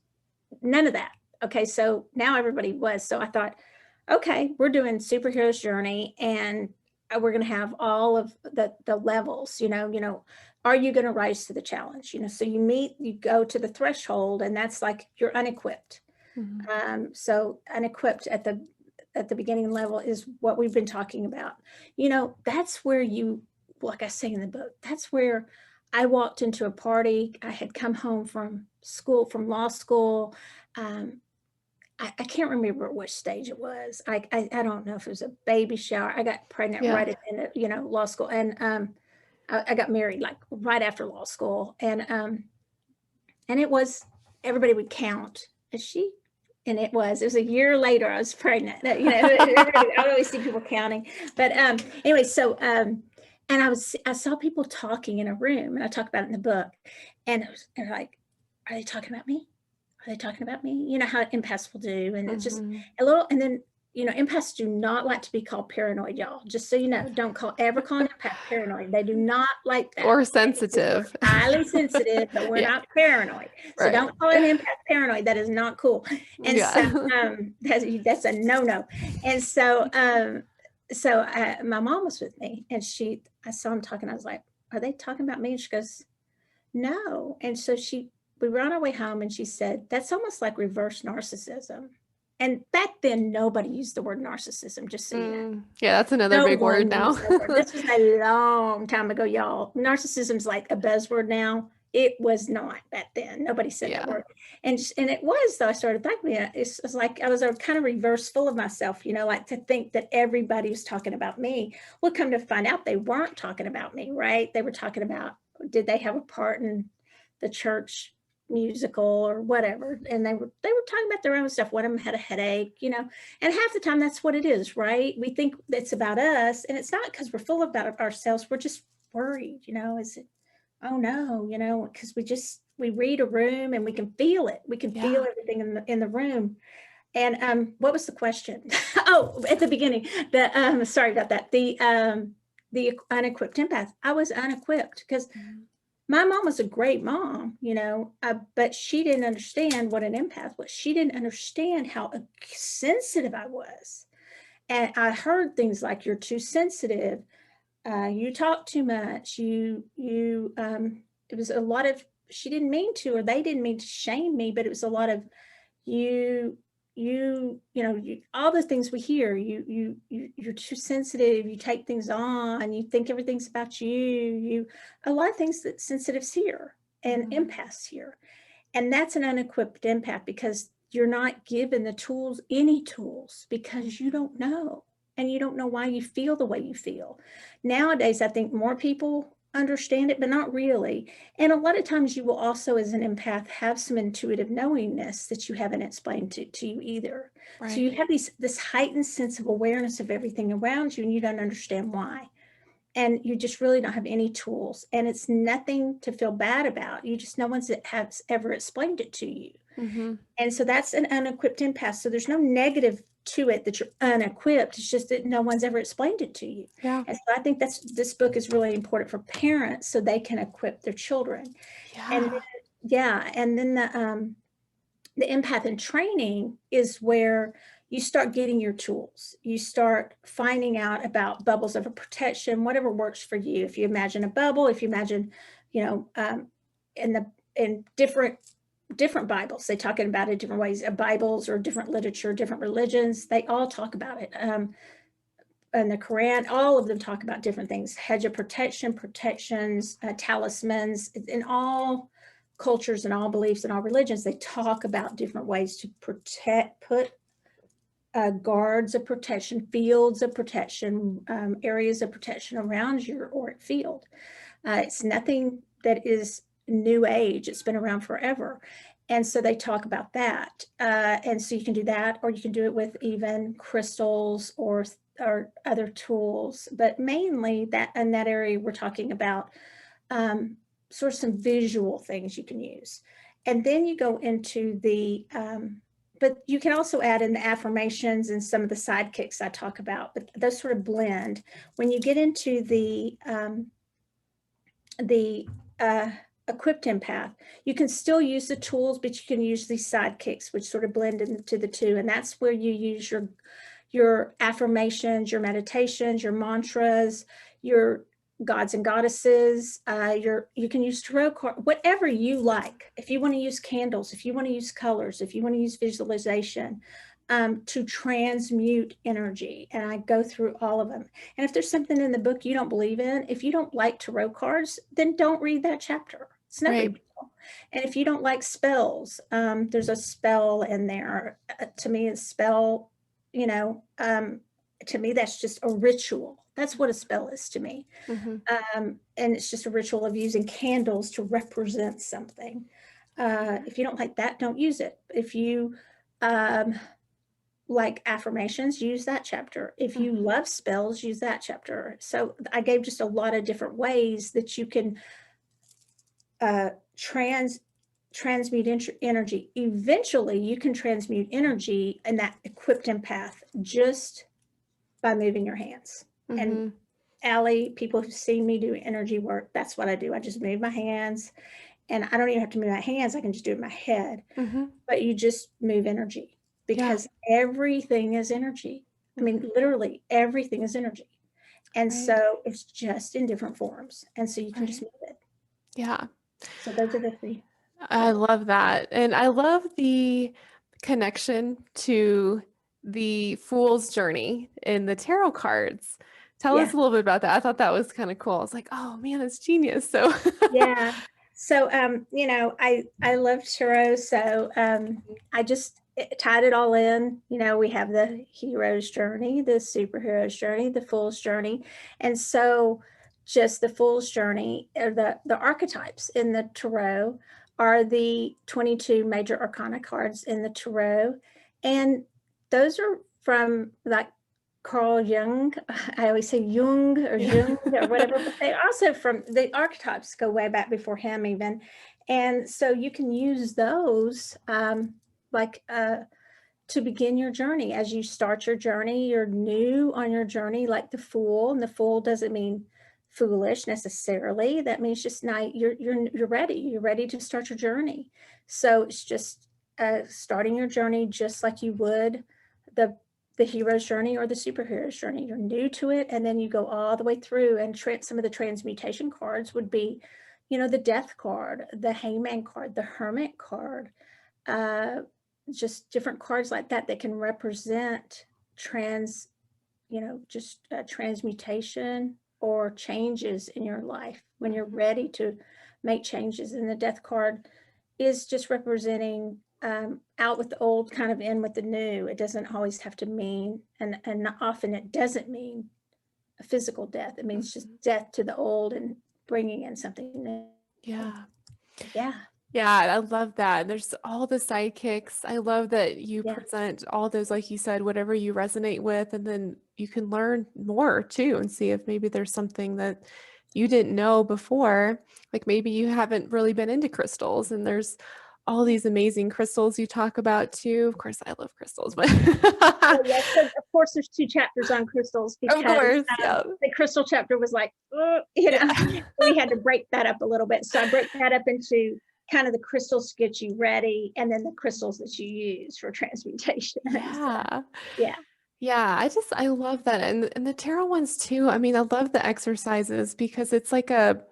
[SPEAKER 2] none of that. Okay, so now everybody was. So I thought, okay, we're doing superhero's journey, and we're going to have all of the levels. Are you going to rise to the challenge? So you go to the threshold, and that's like you're unequipped. So unequipped at the beginning level is what we've been talking about. That's where like I say in the book, that's where I walked into a party. I had come home from law school. I can't remember which stage it was. I don't know if it was a baby shower. I got pregnant right at the end of, law school. And I got married like right after law school. And it was, everybody would count. It was a year later I was pregnant. I always see people counting. But anyway, so and I saw people talking in a room, and I talk about it in the book. And like, are they talking about me? Are they talking about me? You know how empaths will do. And it's just a little, and then, empaths do not like to be called paranoid, y'all. Just so you know, don't ever call an empath paranoid. They do not like that.
[SPEAKER 1] Or sensitive.
[SPEAKER 2] We're highly sensitive, but we're not paranoid. So don't call an empath paranoid. That is not cool. And so that's a no-no. And so my mom was with me, and I saw him talking. I was like, are they talking about me? And she goes, no. And so we were on our way home, and she said, that's almost like reverse narcissism. And back then, nobody used the word narcissism, just so you know.
[SPEAKER 1] Yeah, that's another big word now.
[SPEAKER 2] This was a long time ago, y'all. Narcissism's like a buzzword now. It was not back then. Nobody said that word. And it was, though. I started thinking, it's like I was kind of reverseful of myself, like to think that everybody was talking about me. Well, come to find out, they weren't talking about me, right? They were talking about, did they have a part in the church musical or whatever, and they were talking about their own stuff. One of them had a headache, and half the time that's what it is, right? We think it's about us, and it's not, because we're full about ourselves. We're just worried, is it, oh no, because we read a room and we can feel it. We can feel everything in the room. And what was the question? Oh, at the beginning, sorry about that. The unequipped empath. I was unequipped because my mom was a great mom, but she didn't understand what an empath was. She didn't understand how sensitive I was. And I heard things like, you're too sensitive. You talk too much. it was a lot of, she didn't mean to, or they didn't mean to shame me, but it was a lot of all the things we hear, you're too sensitive, you take things on, you think everything's about you, a lot of things that sensitives hear and empaths hear. And that's an unequipped empath, because you're not given any tools, because you don't know, and you don't know why you feel the way you feel. Nowadays, I think more people understand it, but not really. And a lot of times you will also, as an empath, have some intuitive knowingness that you haven't explained to you either. Right. So you have this heightened sense of awareness of everything around you, and you don't understand why. And you just really don't have any tools. And it's nothing to feel bad about. You just, no one's has ever explained it to you. And so that's an unequipped empath. So there's no negative to it that you're unequipped. It's just that no one's ever explained it to you. And so I think this book is really important for parents, so they can equip their children. And then the empath in training is where you start getting your tools. You start finding out about bubbles of a protection, whatever works for you. If you imagine a bubble, if you imagine, in different Bibles, they talk about it different ways. Bibles or different literature, different religions, they all talk about it. And the Quran, all of them talk about different things: hedge of protection, protections, talismans. In all cultures and all beliefs and all religions, they talk about different ways to put guards of protection, fields of protection, areas of protection around your auric field. It's nothing that is new age. It's been around forever. And so they talk about that. And so you can do that, or you can do it with even crystals or other tools. But mainly that in that area, we're talking about sort of some visual things you can use. And then you go into the but you can also add in the affirmations and some of the sidekicks I talk about, but those sort of blend. When you get into the equipped empath, you can still use the tools, but you can use these sidekicks, which sort of blend into the two. And that's where you use your affirmations, your meditations, your mantras, your gods and goddesses, you can use tarot card, whatever you like. If you want to use candles, if you want to use colors, if you want to use visualization, to transmute energy. And I go through all of them. And if there's something in the book you don't believe in, if you don't like tarot cards, then don't read that chapter. It's no big deal. And if you don't like spells, there's a spell in there. To me, a spell, to me, that's just a ritual. That's what a spell is to me. And it's just a ritual of using candles to represent something. If you don't like that, don't use it. If you like affirmations, use that chapter. If you love spells, use that chapter. So I gave just a lot of different ways that you can transmute energy. Eventually, you can transmute energy in that equipped empath just by moving your hands. And Allie, people who've seen me do energy work, that's what I do. I just move my hands, and I don't even have to move my hands. I can just do it in my head. But you just move energy, because everything is energy. I mean, literally everything is energy. And so it's just in different forms. And so you can just move it.
[SPEAKER 1] Yeah.
[SPEAKER 2] So those are the three.
[SPEAKER 1] I love that. And I love the connection to the Fool's Journey in the tarot cards. Tell us a little bit about that. I thought that was kind of cool. I was like, oh man, it's genius. So
[SPEAKER 2] yeah. So I love tarot. So I just tied it all in. We have the hero's journey, the superhero's journey, the fool's journey. And so just the fool's journey, or the archetypes in the tarot, are the 22 major arcana cards in the tarot. And those are from like Carl Jung. I always say Jung or Jung or whatever, but they also from the archetypes go way back before him even. And so you can use those to begin your journey. As you start your journey, you're new on your journey, like the Fool. And the Fool doesn't mean foolish necessarily. That means just now you're ready. You're ready to start your journey. So it's just starting your journey just like you would the hero's journey or the superhero's journey. You're new to it, and then you go all the way through. And some of the transmutation cards would be, the Death card, the Hangman card, the Hermit card, just different cards like that that can represent transmutation or changes in your life when you're ready to make changes. And the Death card is just representing out with the old, kind of in with the new. It doesn't always have to mean, and often it doesn't mean a physical death. It means just death to the old and bringing in something new.
[SPEAKER 1] Yeah.
[SPEAKER 2] I
[SPEAKER 1] love that. There's all the sidekicks. I love that you present all those, like you said, whatever you resonate with, and then you can learn more too and see if maybe there's something that you didn't know before. Like maybe you haven't really been into crystals, and there's all these amazing crystals you talk about too. Of course, I love crystals, but
[SPEAKER 2] so of course there's 2 chapters on crystals, because
[SPEAKER 1] of course,
[SPEAKER 2] the crystal chapter was like, we had to break that up a little bit. So I break that up into kind of the crystals to get you ready, and then the crystals that you use for transmutation.
[SPEAKER 1] I love that. And the tarot ones too. I mean, I love the exercises because it's like a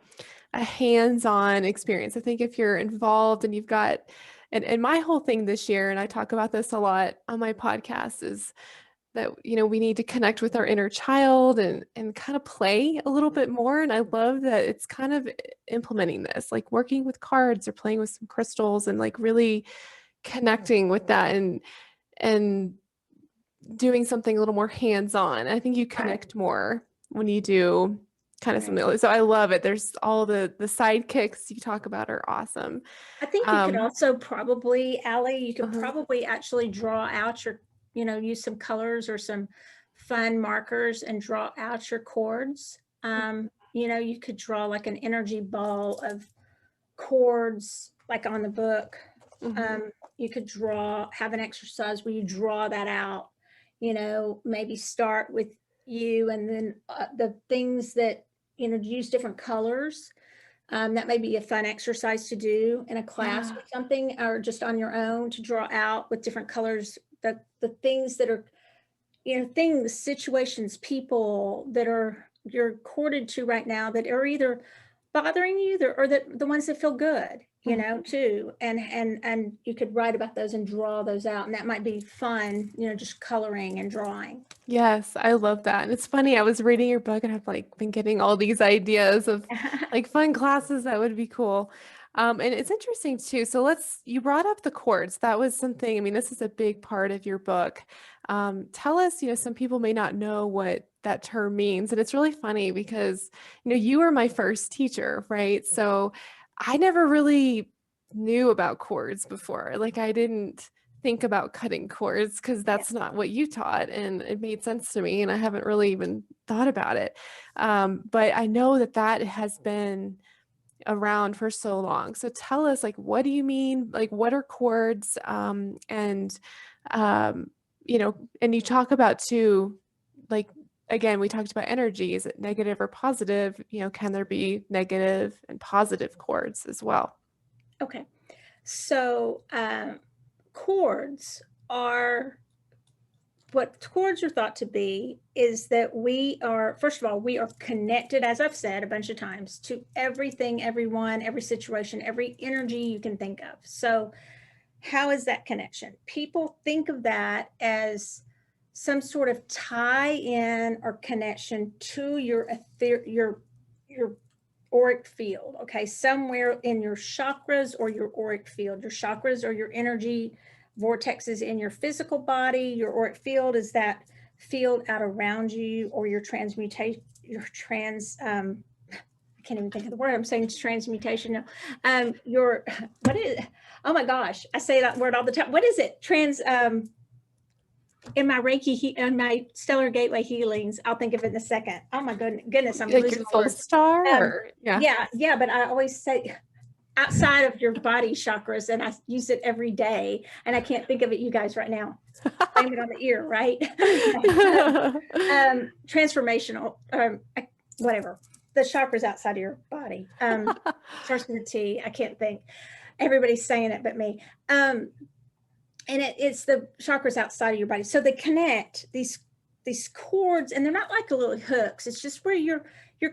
[SPEAKER 1] hands-on experience. I think if you're involved and you've got, and my whole thing this year, and I talk about this a lot on my podcast, is that, we need to connect with our inner child and kind of play a little bit more. And I love that it's kind of implementing this, like working with cards or playing with some crystals and like really connecting with that and doing something a little more hands-on. I think you
[SPEAKER 2] Right,
[SPEAKER 1] connect more when you do kind of
[SPEAKER 2] right.
[SPEAKER 1] something like, so I love it. There's all the sidekicks you talk about are awesome.
[SPEAKER 2] I think you could
[SPEAKER 1] Um,
[SPEAKER 2] also probably, Allie, you could
[SPEAKER 1] uh-huh.
[SPEAKER 2] probably actually draw out your, use some colors or some fun markers and draw out your chords. You could draw like an energy ball of chords, like on the book.
[SPEAKER 1] Mhm.
[SPEAKER 2] Um, you could have an exercise where you draw that out, maybe start with you and then the things that, use different colors. That may be a fun exercise to do in a class
[SPEAKER 1] Yeah.
[SPEAKER 2] or something, or just on your own to draw out with different colors the things that are, things, situations, people that are you're courted to right now that are either bothering you or the ones that feel good,
[SPEAKER 1] Mhm.
[SPEAKER 2] too. And you could write about those and draw those out. And that might be fun, just coloring and drawing.
[SPEAKER 1] Yes, I love that. And it's funny, I was reading your book and I've like been getting all these ideas of like fun classes that would be cool. And it's interesting too. So you brought up the chords. That was something, I mean, this is a big part of your book. Tell us, some people may not know what that term means. And it's really funny because, you were my first teacher, right? So I never really knew about chords before. Like I didn't think about cutting cords because
[SPEAKER 2] Yeah.
[SPEAKER 1] that's not what you taught, and it made sense to me, and I haven't really even thought about it. But I know that that has been around for so long. So tell us, like, what do you mean? Like, what are chords? Um, and you talk about too, like, again, we talked about energy. Is it negative or positive? Can there be negative and positive chords as well?
[SPEAKER 2] Okay. So chords are what chords are thought to be is that we are, first of all, we are connected, as I've said a bunch of times, to everything, everyone, every situation, every energy you can think of. So how is that connection? People think of that as some sort of tie in or connection to your auric field, okay? Somewhere in your chakras or your auric field. Your chakras are your energy vortexes in your physical body. Your auric field is that field out around you, or your transmutation, I can't even think of the word. I'm saying it's transmutation now. Your what is? Oh my gosh, I say that word all the time. What is it? In my Reiki, in my Stellar Gateway healings, I'll think of it in a second. Oh my goodness, I'm
[SPEAKER 1] Like your
[SPEAKER 2] losing my
[SPEAKER 1] soul
[SPEAKER 2] words.
[SPEAKER 1] star,
[SPEAKER 2] Um,
[SPEAKER 1] or yeah.
[SPEAKER 2] yeah, but I always say outside of your body chakras, and I use it every day, and I can't think of it, you guys, right now. Blame it on the ear, right? Transformational, whatever. The chakras outside of your body. Starts with a T. I can't think. Everybody's saying it but me. And it's the chakras outside of your body. So they connect these cords, and they're not like little hooks. It's just where you're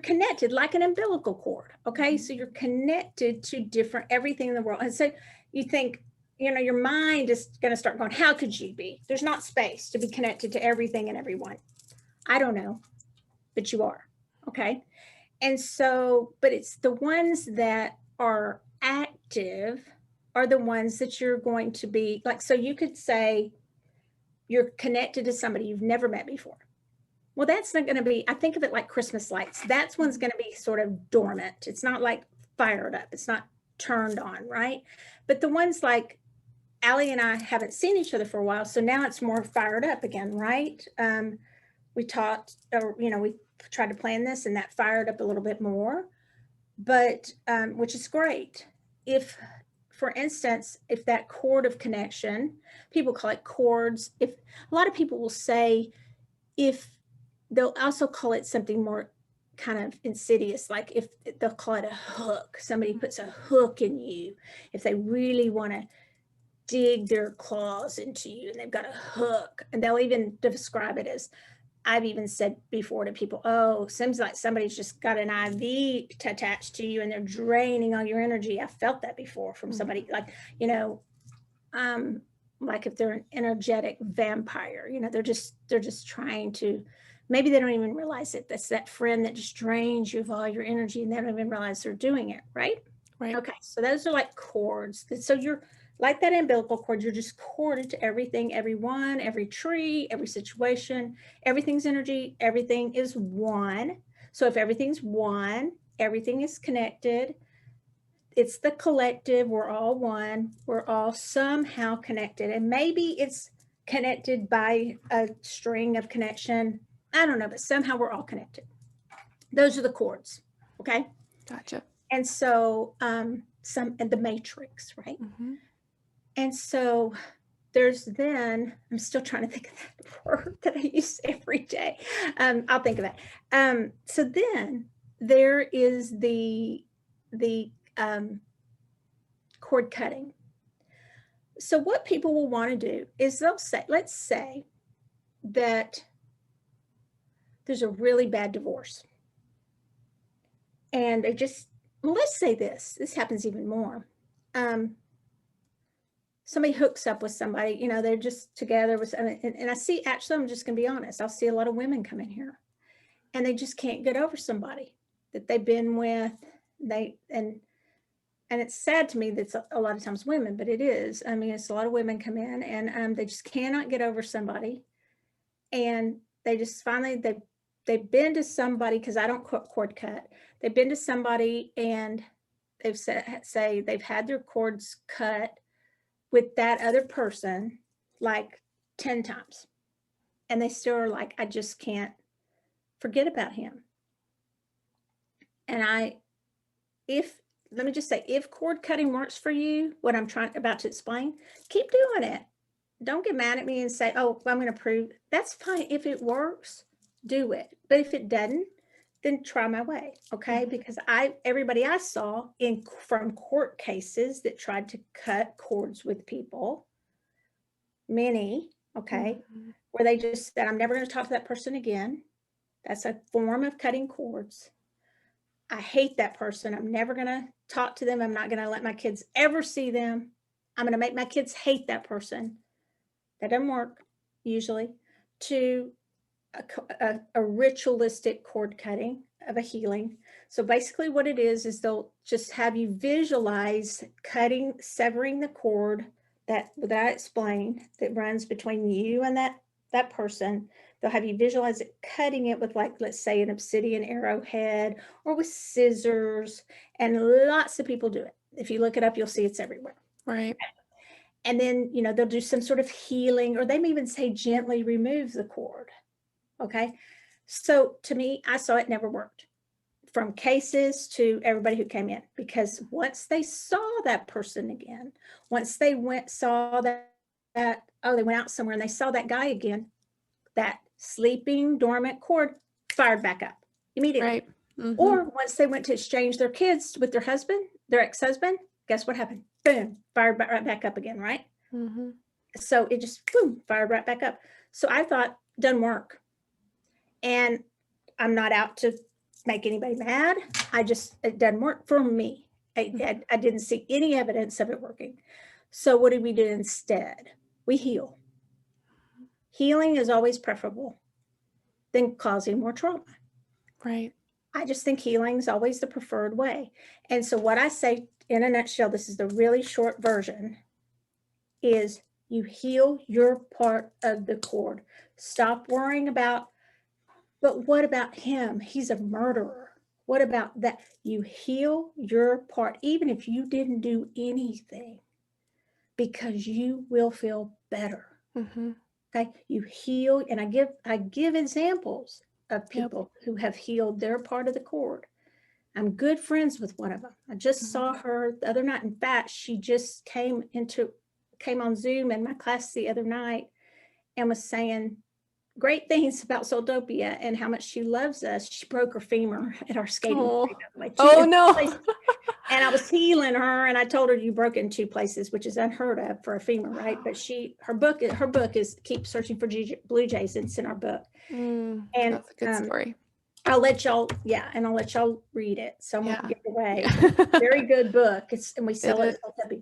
[SPEAKER 2] connected like an umbilical cord. Okay. So you're connected to different everything in the world. And so you think, your mind is going to start going, how could you be? There's not space to be connected to everything and everyone. I don't know, but you are. Okay. And so, but it's the ones that are active are the ones that you're going to be like. So you could say you're connected to somebody you've never met before. Well, that's not going to be, I think of it like Christmas lights. That's one's going to be sort of dormant. It's not like fired up, it's not turned on, right? But the ones like Allie and I haven't seen each other for a while. So now it's more fired up again, right? We taught, or, we tried to plan this and that fired up a little bit more, but which is great. If, for instance, if that cord of connection, people call it cords. If a lot of people will say, if they'll also call it something more kind of insidious, like if they'll call it a hook, somebody puts a hook in you, if they really want to dig their claws into you and they've got a hook, and they'll even describe it as, I've even said before to people, oh, seems like somebody's just got an IV attached to you and they're draining all your energy. I felt that before from somebody, like, like if they're an energetic vampire, they're just trying to, maybe they don't even realize it. That's that friend that just drains you of all your energy and they don't even realize they're doing it, right?
[SPEAKER 1] Right.
[SPEAKER 2] Okay, so those are like cords. So like that umbilical cord, you're just corded to everything, everyone, every tree, every situation, everything's energy, everything is one. So if everything's one, everything is connected. It's the collective. We're all one. We're all somehow connected. And maybe it's connected by a string of connection. I don't know, but somehow we're all connected. Those are the cords. Okay.
[SPEAKER 1] Gotcha.
[SPEAKER 2] And so the matrix, right? And so there's then, I'm still trying to think of that word that I use every day. I'll think of that. So then there is the cord cutting. So what people will want to do is they'll say, let's say that there's a really bad divorce. And they just, well, let's say this happens even more. Somebody hooks up with somebody, you know, they're just together with, and I see, actually, I'm just going to be honest, I'll see a lot of women come in here and they just can't get over somebody that they've been with. And it's sad to me that's a lot of times women, but it is. I mean, it's a lot of women come in and they just cannot get over somebody. And they just finally, they've been to somebody, because I don't cord cut. They've been to somebody and they've say they've had their cords cut with that other person like 10 times. And they still are like, I just can't forget about him. And let me just say, if cord cutting works for you, what I'm about to explain, keep doing it. Don't get mad at me and say, oh, I'm going to prove. That's fine. If it works, do it. But if it doesn't, then try my way. Okay. Because everybody I saw from court cases that tried to cut cords with people, many, okay, where they just said, I'm never going to talk to that person again. That's a form of cutting cords. I hate that person. I'm never going to talk to them. I'm not going to let my kids ever see them. I'm going to make my kids hate that person. That doesn't work usually. To a ritualistic cord cutting of a healing. So basically what it is they'll just have you visualize severing the cord that I explained that runs between you and that person. They'll have you visualize it, cutting it with, like, let's say an obsidian arrowhead or with scissors. And lots of people do it. If you look it up, you'll see it's everywhere.
[SPEAKER 1] Right.
[SPEAKER 2] And then, you know, they'll do some sort of healing, or they may even say gently remove the cord. Okay. So to me, I saw it never worked, from cases to everybody who came in, because once they saw that person again, once they saw that, they went out somewhere and they saw that guy again, that sleeping dormant cord fired back up immediately. Right. Or once they went to exchange their kids with their ex-husband, guess what happened? Boom, fired right back up again, right? So it just, boom, fired right back up. So I thought, doesn't work. And I'm not out to make anybody mad. It doesn't work for me. I didn't see any evidence of it working. So what did we do instead? We heal. Healing is always preferable than causing more trauma.
[SPEAKER 1] Right.
[SPEAKER 2] I just think healing is always the preferred way. And so what I say in a nutshell, this is the really short version, is you heal your part of the cord. Stop worrying about, but what about him? He's a murderer. What about that? You heal your part, even if you didn't do anything, because you will feel better. Okay. You heal. And I give examples of people who have healed their part of the cord. I'm good friends with one of them. I just saw her the other night. In fact, she just came on Zoom in my class the other night and was saying great things about SoulTopia and how much she loves us. She broke her femur at our skating.
[SPEAKER 1] Oh no.
[SPEAKER 2] And I was healing her, and I told her, you broke it in 2 places, which is unheard of for a femur, right? But her book is Keep Searching for Blue Jays. It's in our book. And
[SPEAKER 1] that's a good story.
[SPEAKER 2] I'll let y'all read it. So I'm going to give it away. Very good book. And we sell it at SoulTopia.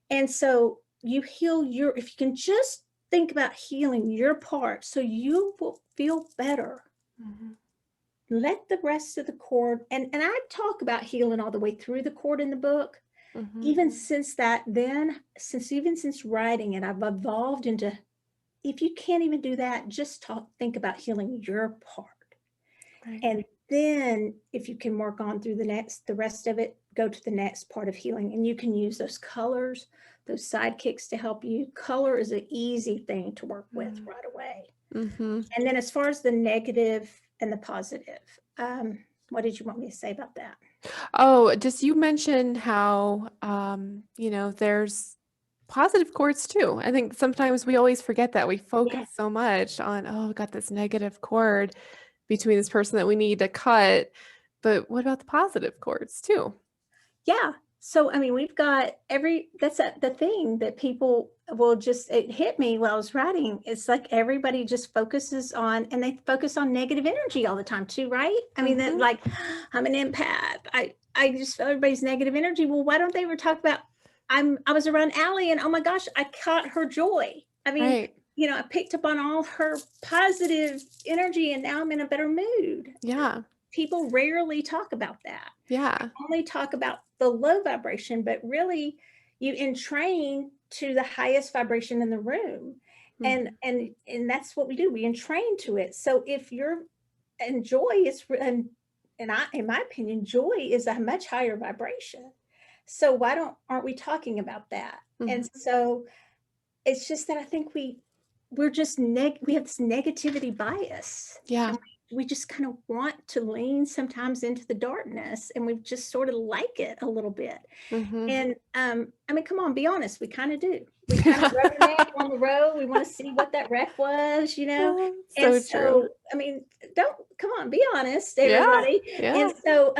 [SPEAKER 2] And so you heal if you can just think about healing your part, so you will feel better. Let the rest of the cord, and I talk about healing all the way through the cord in the book. Even since that, then, since writing it, I've evolved into, if you can't even do that, just think about healing your part.
[SPEAKER 1] Right.
[SPEAKER 2] And then if you can work on through the rest of it, go to the next part of healing. And you can use those colors, those sidekicks to help you. Color is an easy thing to work with right away. And then as far as the negative and the positive, what did you want me to say about that?
[SPEAKER 1] Oh, just you mentioned how, there's positive chords too. I think sometimes we always forget that. We
[SPEAKER 2] Yeah.
[SPEAKER 1] focus so much on, oh, we got this negative chord between this person that we need to cut. But what about the positive chords too?
[SPEAKER 2] Yeah. So, I mean, we've got the thing that people will just, it hit me while I was writing. It's like everybody just focuses on, and they focus on negative energy all the time too, right? I mean, that like, I'm an empath. I just feel everybody's negative energy. Well, why don't they ever talk about, I was around Allie and oh my gosh, I caught her joy. I mean,
[SPEAKER 1] Right.
[SPEAKER 2] I picked up on all her positive energy and now I'm in a better mood.
[SPEAKER 1] Yeah.
[SPEAKER 2] People rarely talk about that.
[SPEAKER 1] Yeah.
[SPEAKER 2] Only talk about the low vibration, but really you entrain to the highest vibration in the room. And that's what we do. We entrain to it. So if you're, and joy is, and I, in my opinion, joy is a much higher vibration. So why aren't we talking about that? And so it's just that I think we're just we have this negativity bias.
[SPEAKER 1] Yeah.
[SPEAKER 2] And we just kind of want to lean sometimes into the darkness, and we just sort of like it a little bit. And I mean, come on, be honest, we kind of do. We kind of rubberneck on the road. We want to see what that wreck was, And
[SPEAKER 1] So true.
[SPEAKER 2] so, I mean, come on, be honest,
[SPEAKER 1] Yeah.
[SPEAKER 2] everybody.
[SPEAKER 1] Yeah.
[SPEAKER 2] And so,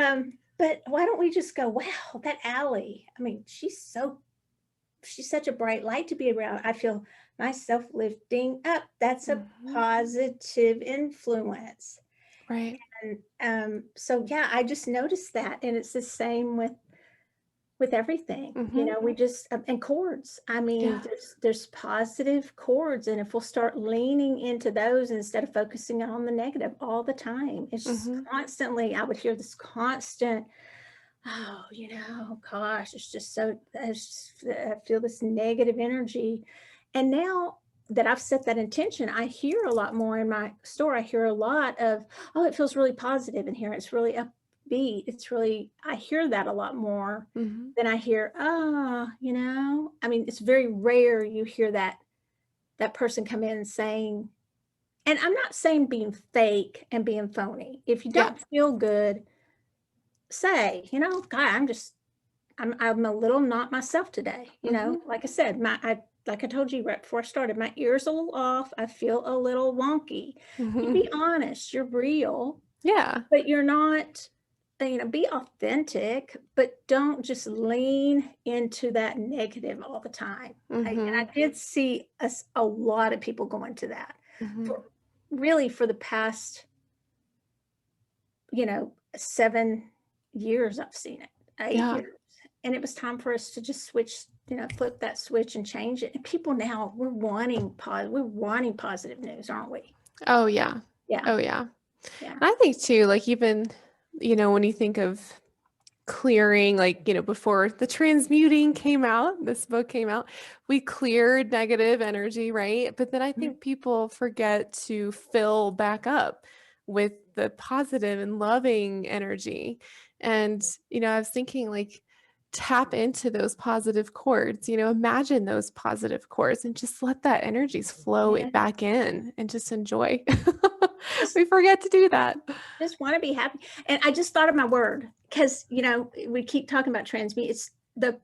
[SPEAKER 2] but why don't we just go, wow, that Allie, I mean, she's such a bright light to be around. I feel myself lifting up. That's a positive influence.
[SPEAKER 1] Right.
[SPEAKER 2] And so, yeah, I just noticed that. And it's the same with everything, we just, and chords. I mean,
[SPEAKER 1] Yeah.
[SPEAKER 2] there's positive chords. And if we'll start leaning into those instead of focusing on the negative all the time, it's just constantly, I would hear this constant, oh, gosh, it's just so, I feel this negative energy. And now that I've set that intention, I hear a lot more in my store. I hear a lot of, oh, it feels really positive in here. It's really upbeat. I hear that a lot more than I hear, I mean, it's very rare you hear that person come in saying, and I'm not saying being fake and being phony. If you don't feel good, say, God, I'm a little not myself today. Like I said, like I told you right before I started, my ear's a little off. I feel a little wonky. You be honest, you're real.
[SPEAKER 1] Yeah.
[SPEAKER 2] But you're not, be authentic, but don't just lean into that negative all the time. And I did see a lot of people go into that for the past, 7 years. I've seen it, 8 years. And it was time for us to just switch, flip that switch and change it. And people now, we're wanting positive news, aren't we?
[SPEAKER 1] Oh, yeah.
[SPEAKER 2] Yeah.
[SPEAKER 1] Oh, yeah.
[SPEAKER 2] Yeah.
[SPEAKER 1] And I think too, like even, when you think of clearing, like, before the transmuting came out, this book came out, we cleared negative energy, right? But then I think people forget to fill back up with the positive and loving energy. And, I was thinking like, tap into those positive chords, imagine those positive chords and just let that energies flow it back in and just enjoy. We forget to do that.
[SPEAKER 2] Just want to be happy. And I just thought of my word because, we keep talking about transmute. It's the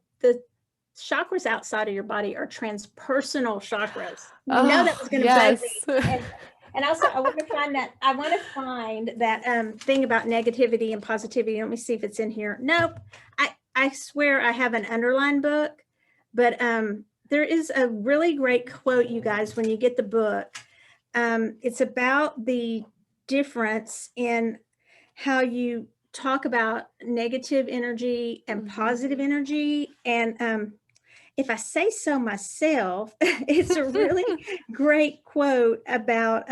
[SPEAKER 2] chakras outside of your body are transpersonal chakras. That was going to bug me. And also I want to find that thing about negativity and positivity. Let me see if it's in here. Nope. I swear I have an underlined book, but there is a really great quote, you guys, when you get the book. It's about the difference in how you talk about negative energy and positive energy. And if I say so myself, it's a really great quote about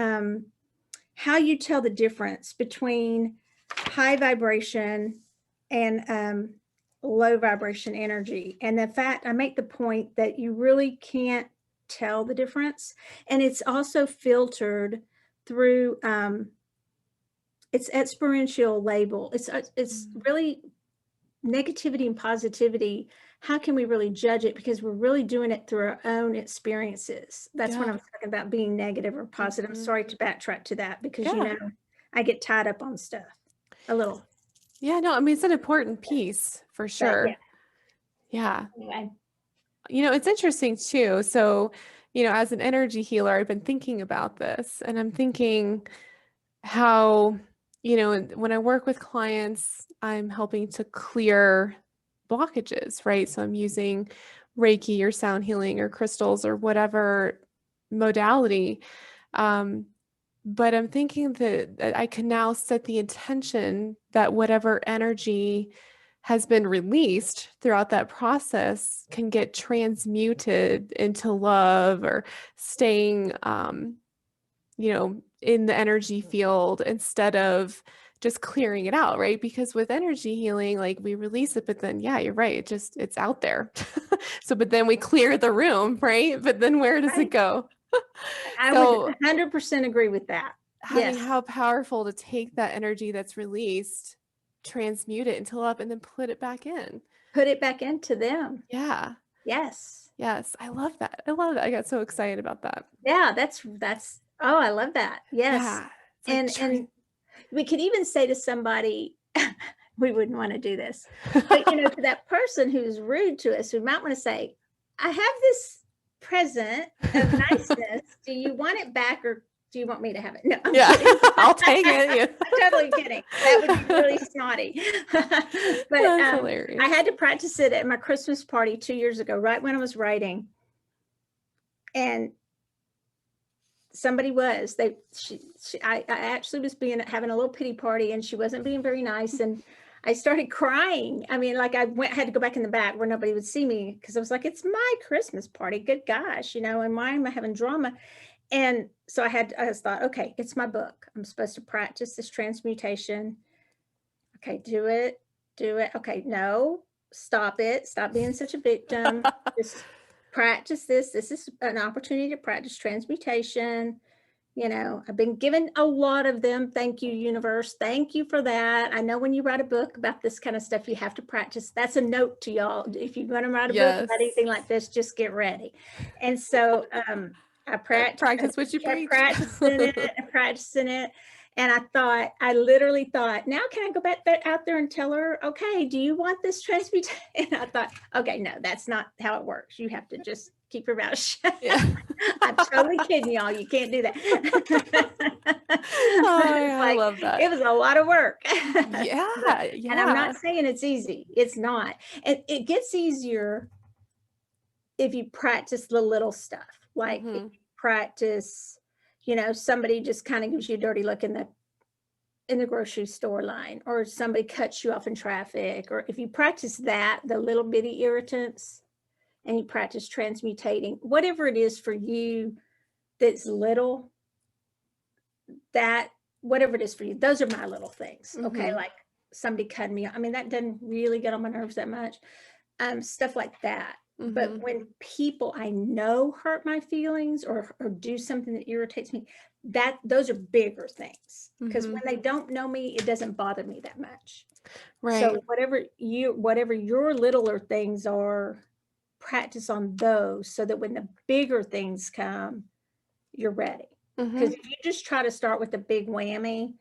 [SPEAKER 2] how you tell the difference between high vibration and low vibration energy. And the fact, I make the point that you really can't tell the difference. And it's also filtered through its experiential label. It's
[SPEAKER 1] Mm.
[SPEAKER 2] really negativity and positivity. How can we really judge it? Because we're really doing it through our own experiences. That's when
[SPEAKER 1] Yeah.
[SPEAKER 2] I was talking about being negative or positive. I'm
[SPEAKER 1] Mhm.
[SPEAKER 2] sorry to backtrack to that because,
[SPEAKER 1] Yeah.
[SPEAKER 2] I get tied up on stuff a little.
[SPEAKER 1] Yeah, no, I mean, it's an important piece for
[SPEAKER 2] But yeah,
[SPEAKER 1] sure. Yeah.
[SPEAKER 2] anyway.
[SPEAKER 1] It's interesting too. So, as an energy healer, I've been thinking about this and I'm thinking how, when I work with clients, I'm helping to clear blockages, right? So I'm using Reiki or sound healing or crystals or whatever modality. Um, but I'm thinking that I can now set the intention that whatever energy has been released throughout that process can get transmuted into love or staying, in the energy field instead of just clearing it out, right? Because with energy healing, like we release it, but then, yeah, you're right. It's out there. So, but then we clear the room, right? But then where does it
[SPEAKER 2] Right.
[SPEAKER 1] go?
[SPEAKER 2] I would
[SPEAKER 1] So
[SPEAKER 2] 100% agree with that.
[SPEAKER 1] I mean,
[SPEAKER 2] Yes.
[SPEAKER 1] how powerful to take that energy that's released, transmute it into love, and then put it back in.
[SPEAKER 2] Put it back into them.
[SPEAKER 1] Yeah.
[SPEAKER 2] Yes.
[SPEAKER 1] Yes. I love that. I love that. I got so excited about that.
[SPEAKER 2] Yeah, oh, I love that. Yes.
[SPEAKER 1] Yeah. It's like
[SPEAKER 2] And we could even say to somebody, we wouldn't want to do this, but to that person who's rude to us, we might want to say, I have this present of niceness. Do you want it back or do you want me to have it? No, I'm
[SPEAKER 1] Yeah.
[SPEAKER 2] kidding.
[SPEAKER 1] I'll take it. Yeah.
[SPEAKER 2] I'm totally kidding. That would be really snotty. But
[SPEAKER 1] That's
[SPEAKER 2] I
[SPEAKER 1] hilarious.
[SPEAKER 2] had to practice it at my Christmas party 2 years ago, right when I was writing. And somebody was I actually was having a little pity party and she wasn't being very nice and I started crying. I mean, like had to go back in the back where nobody would see me because I was like, it's my Christmas party, good gosh, and why am I having drama? And so I just thought, okay, it's my book, I'm supposed to practice this transmutation. Okay, do it. Okay, no, stop it. Stop being such a victim. Just practice this. This is an opportunity to practice transmutation. I've been given a lot of them. Thank you, universe. Thank you for that. I know when you write a book about this kind of stuff, you have to practice. That's a note to y'all. If you're going to write a book about
[SPEAKER 1] Yes.
[SPEAKER 2] anything like this, just get ready. And so I
[SPEAKER 1] Practice what you
[SPEAKER 2] kept
[SPEAKER 1] preach.
[SPEAKER 2] practicing it and practicing it. And I literally thought, now can I go back out there and tell her, okay, do you want this transmutation? And I thought, okay, no, that's not how it works. You have to just keep your mouth shut.
[SPEAKER 1] Yeah.
[SPEAKER 2] I'm totally kidding y'all. You can't do that.
[SPEAKER 1] Oh,
[SPEAKER 2] It's
[SPEAKER 1] yeah, I
[SPEAKER 2] like,
[SPEAKER 1] love that.
[SPEAKER 2] it was a lot of work.
[SPEAKER 1] Yeah,
[SPEAKER 2] And I'm not
[SPEAKER 1] yeah.
[SPEAKER 2] saying it's easy. It's not. It gets easier if you practice the little stuff. Like if
[SPEAKER 1] Mhm.
[SPEAKER 2] you practice, somebody just kind of gives you a dirty look in the grocery store line, or somebody cuts you off in traffic, or if you practice that, the little bitty irritants, and you practice transmutating, whatever it is for you that's little, that whatever it is for you, those are my little things. Okay.
[SPEAKER 1] Mhm.
[SPEAKER 2] Like somebody cut me. I mean, that doesn't really get on my nerves that much. Stuff like that. But
[SPEAKER 1] Mhm.
[SPEAKER 2] when people I know hurt my feelings or do something that irritates me, those are bigger things. Because when
[SPEAKER 1] Mhm.
[SPEAKER 2] they don't know me, it doesn't bother me that much.
[SPEAKER 1] Right.
[SPEAKER 2] So whatever your littler things are, practice on those so that when the bigger things come, you're ready. Because
[SPEAKER 1] Mhm.
[SPEAKER 2] if you just try to start with the big whammy,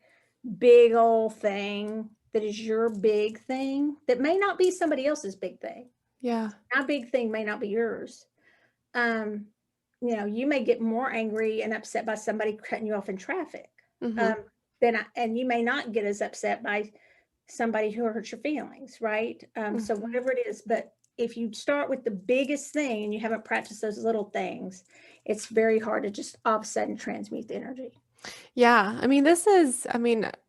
[SPEAKER 2] big old thing that is your big thing, that may not be somebody else's big thing.
[SPEAKER 1] Yeah.
[SPEAKER 2] My big thing may not be yours. Um, you may get more angry and upset by somebody cutting you off in traffic.
[SPEAKER 1] Mhm.
[SPEAKER 2] Um, and you may not get as upset by somebody who hurts your feelings, right? So
[SPEAKER 1] Mhm.
[SPEAKER 2] whatever it is, but if you start with the biggest thing and you haven't practiced those little things, it's very hard to just all of a sudden transmute the energy.
[SPEAKER 1] Yeah. I mean,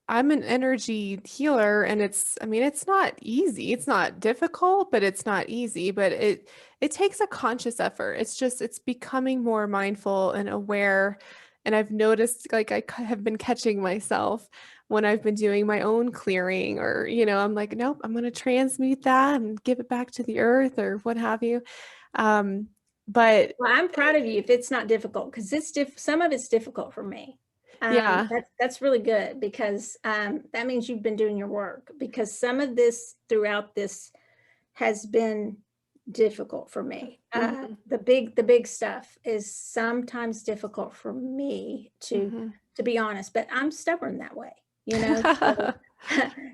[SPEAKER 1] I'm an energy healer and it's not easy. It's not difficult, but it's not easy, but it takes a conscious effort. It's becoming more mindful and aware And I've noticed like have been catching myself when I've been doing my own clearing, or, I'm like, nope, I'm going to transmute that and give it back to the earth or what have you. Um, but
[SPEAKER 2] Well, I'm proud of you if it's not difficult, because some of it's difficult for me.
[SPEAKER 1] yeah.
[SPEAKER 2] That's really good, because that means you've been doing your work, because some of this throughout this has been difficult for me.
[SPEAKER 1] Mhm.
[SPEAKER 2] The big stuff is sometimes difficult for me
[SPEAKER 1] Mhm.
[SPEAKER 2] to be honest, but I'm stubborn that way, so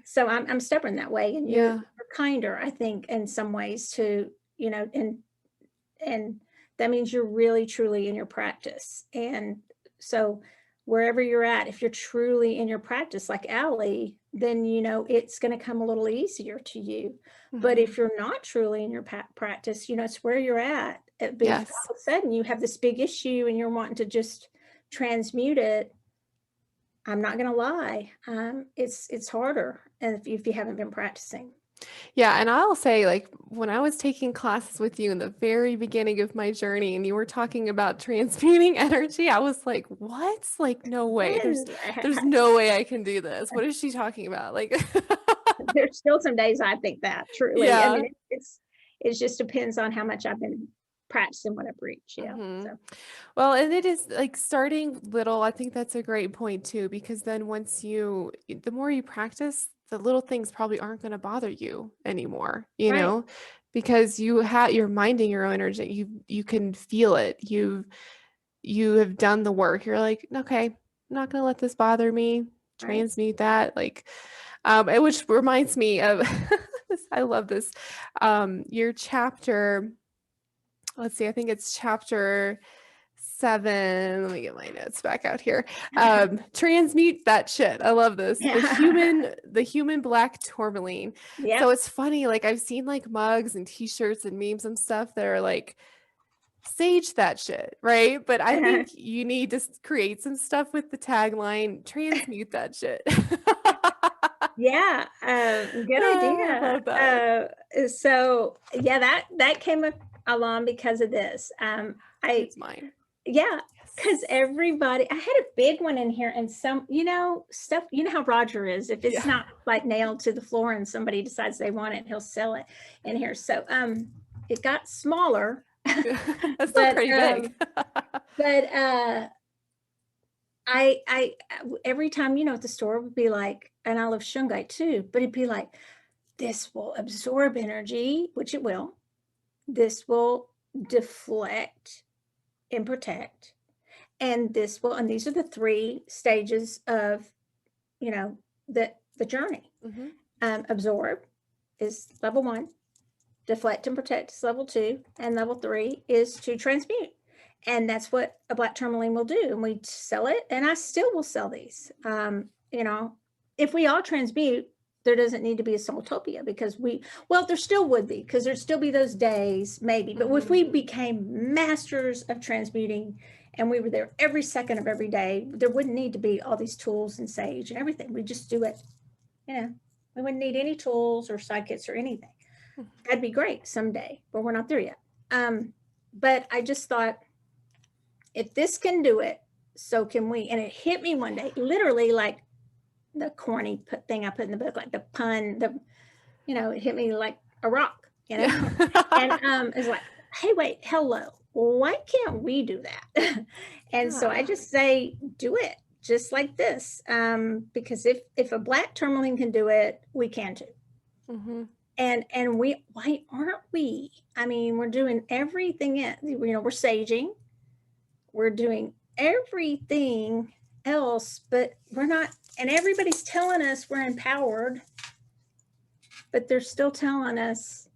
[SPEAKER 2] so I'm stubborn that way, and you're
[SPEAKER 1] Yeah.
[SPEAKER 2] kinder, I think, in some ways, to, and that means you're really truly in your practice. And so wherever you're at, if you're truly in your practice like Allie, then it's going to come a little easier to you. But
[SPEAKER 1] Mhm.
[SPEAKER 2] if you're not truly in your practice, it's where you're at. But if
[SPEAKER 1] Yes.
[SPEAKER 2] all of a sudden you have this big issue and you're wanting to just transmute it, I'm not going to lie, it's harder if you haven't been practicing.
[SPEAKER 1] Yeah, and I'll say, like, when I was taking classes with you in the very beginning of my journey and you were talking about transmuting energy, I was like, what? Like, no way. There's
[SPEAKER 2] Yes.
[SPEAKER 1] no way I can do this. What is she talking about? Like,
[SPEAKER 2] There's still some days I think that, truly. I
[SPEAKER 1] yeah.
[SPEAKER 2] mean, it just depends on how much I've been practicing what I preach. Yeah.
[SPEAKER 1] Hmm.
[SPEAKER 2] So
[SPEAKER 1] Well, and it is like starting little. I think that's a great point too, because then the more you practice, the little things probably aren't going to bother you anymore,
[SPEAKER 2] right,
[SPEAKER 1] because you're minding your own energy. You can feel it. You have done the work. You're like, okay, I'm not going to let this bother me.
[SPEAKER 2] right.
[SPEAKER 1] Transmute that. Like, which reminds me of this. I love this. Your chapter. Let's see. I think it's chapter 7. Let me get my notes back out here. Transmute that shit. I love this. The
[SPEAKER 2] Yeah.
[SPEAKER 1] human black tourmaline. So
[SPEAKER 2] Yep.
[SPEAKER 1] it's funny, like I've seen like mugs and t-shirts and memes and stuff that are like sage that shit, right? But I think you need to create some stuff with the tagline, transmute that shit.
[SPEAKER 2] Yeah. Good
[SPEAKER 1] I
[SPEAKER 2] idea.
[SPEAKER 1] love that.
[SPEAKER 2] So yeah, that came along because of this. I
[SPEAKER 1] It's mine.
[SPEAKER 2] Yeah, because
[SPEAKER 1] Yes.
[SPEAKER 2] everybody, I had a big one in here, and some, stuff, how Roger is. If it's
[SPEAKER 1] Yeah.
[SPEAKER 2] not like nailed to the floor and somebody decides they want it, he'll sell it in here. So it got smaller.
[SPEAKER 1] That's still
[SPEAKER 2] but
[SPEAKER 1] pretty big.
[SPEAKER 2] but I every time, at the store would be like, and I love shungite too, but it'd be like, this will absorb energy, which it will. This will deflect and protect. And these are the 3 stages of, the journey.
[SPEAKER 1] Hmm.
[SPEAKER 2] Absorb is level 1, deflect and protect is level 2, and level 3 is to transmute. And that's what a black tourmaline will do. And we sell it, and I still will sell these. If we all transmute, there doesn't need to be a SoulTopia, because there still would be, because there'd still be those days, maybe. But if we became masters of transmuting and we were there every second of every day, there wouldn't need to be all these tools and sage and everything. We just do it. We wouldn't need any tools or sidekits or anything. That'd be great someday, but we're not there yet. But I just thought, if this can do it, so can we. And it hit me one day, literally, like the corny thing I put in the book, like the pun, it hit me like a rock,
[SPEAKER 1] Yeah.
[SPEAKER 2] and it's like, hey, wait, hello, why can't we do that? And so I
[SPEAKER 1] Yeah.
[SPEAKER 2] just say, do it just like this, because if a black tourmaline can do it, we can too.
[SPEAKER 1] Hmm.
[SPEAKER 2] And why aren't we? I mean, we're doing everything we're saging, we're doing everything else, but we're not. And everybody's telling us we're empowered, but they're still telling us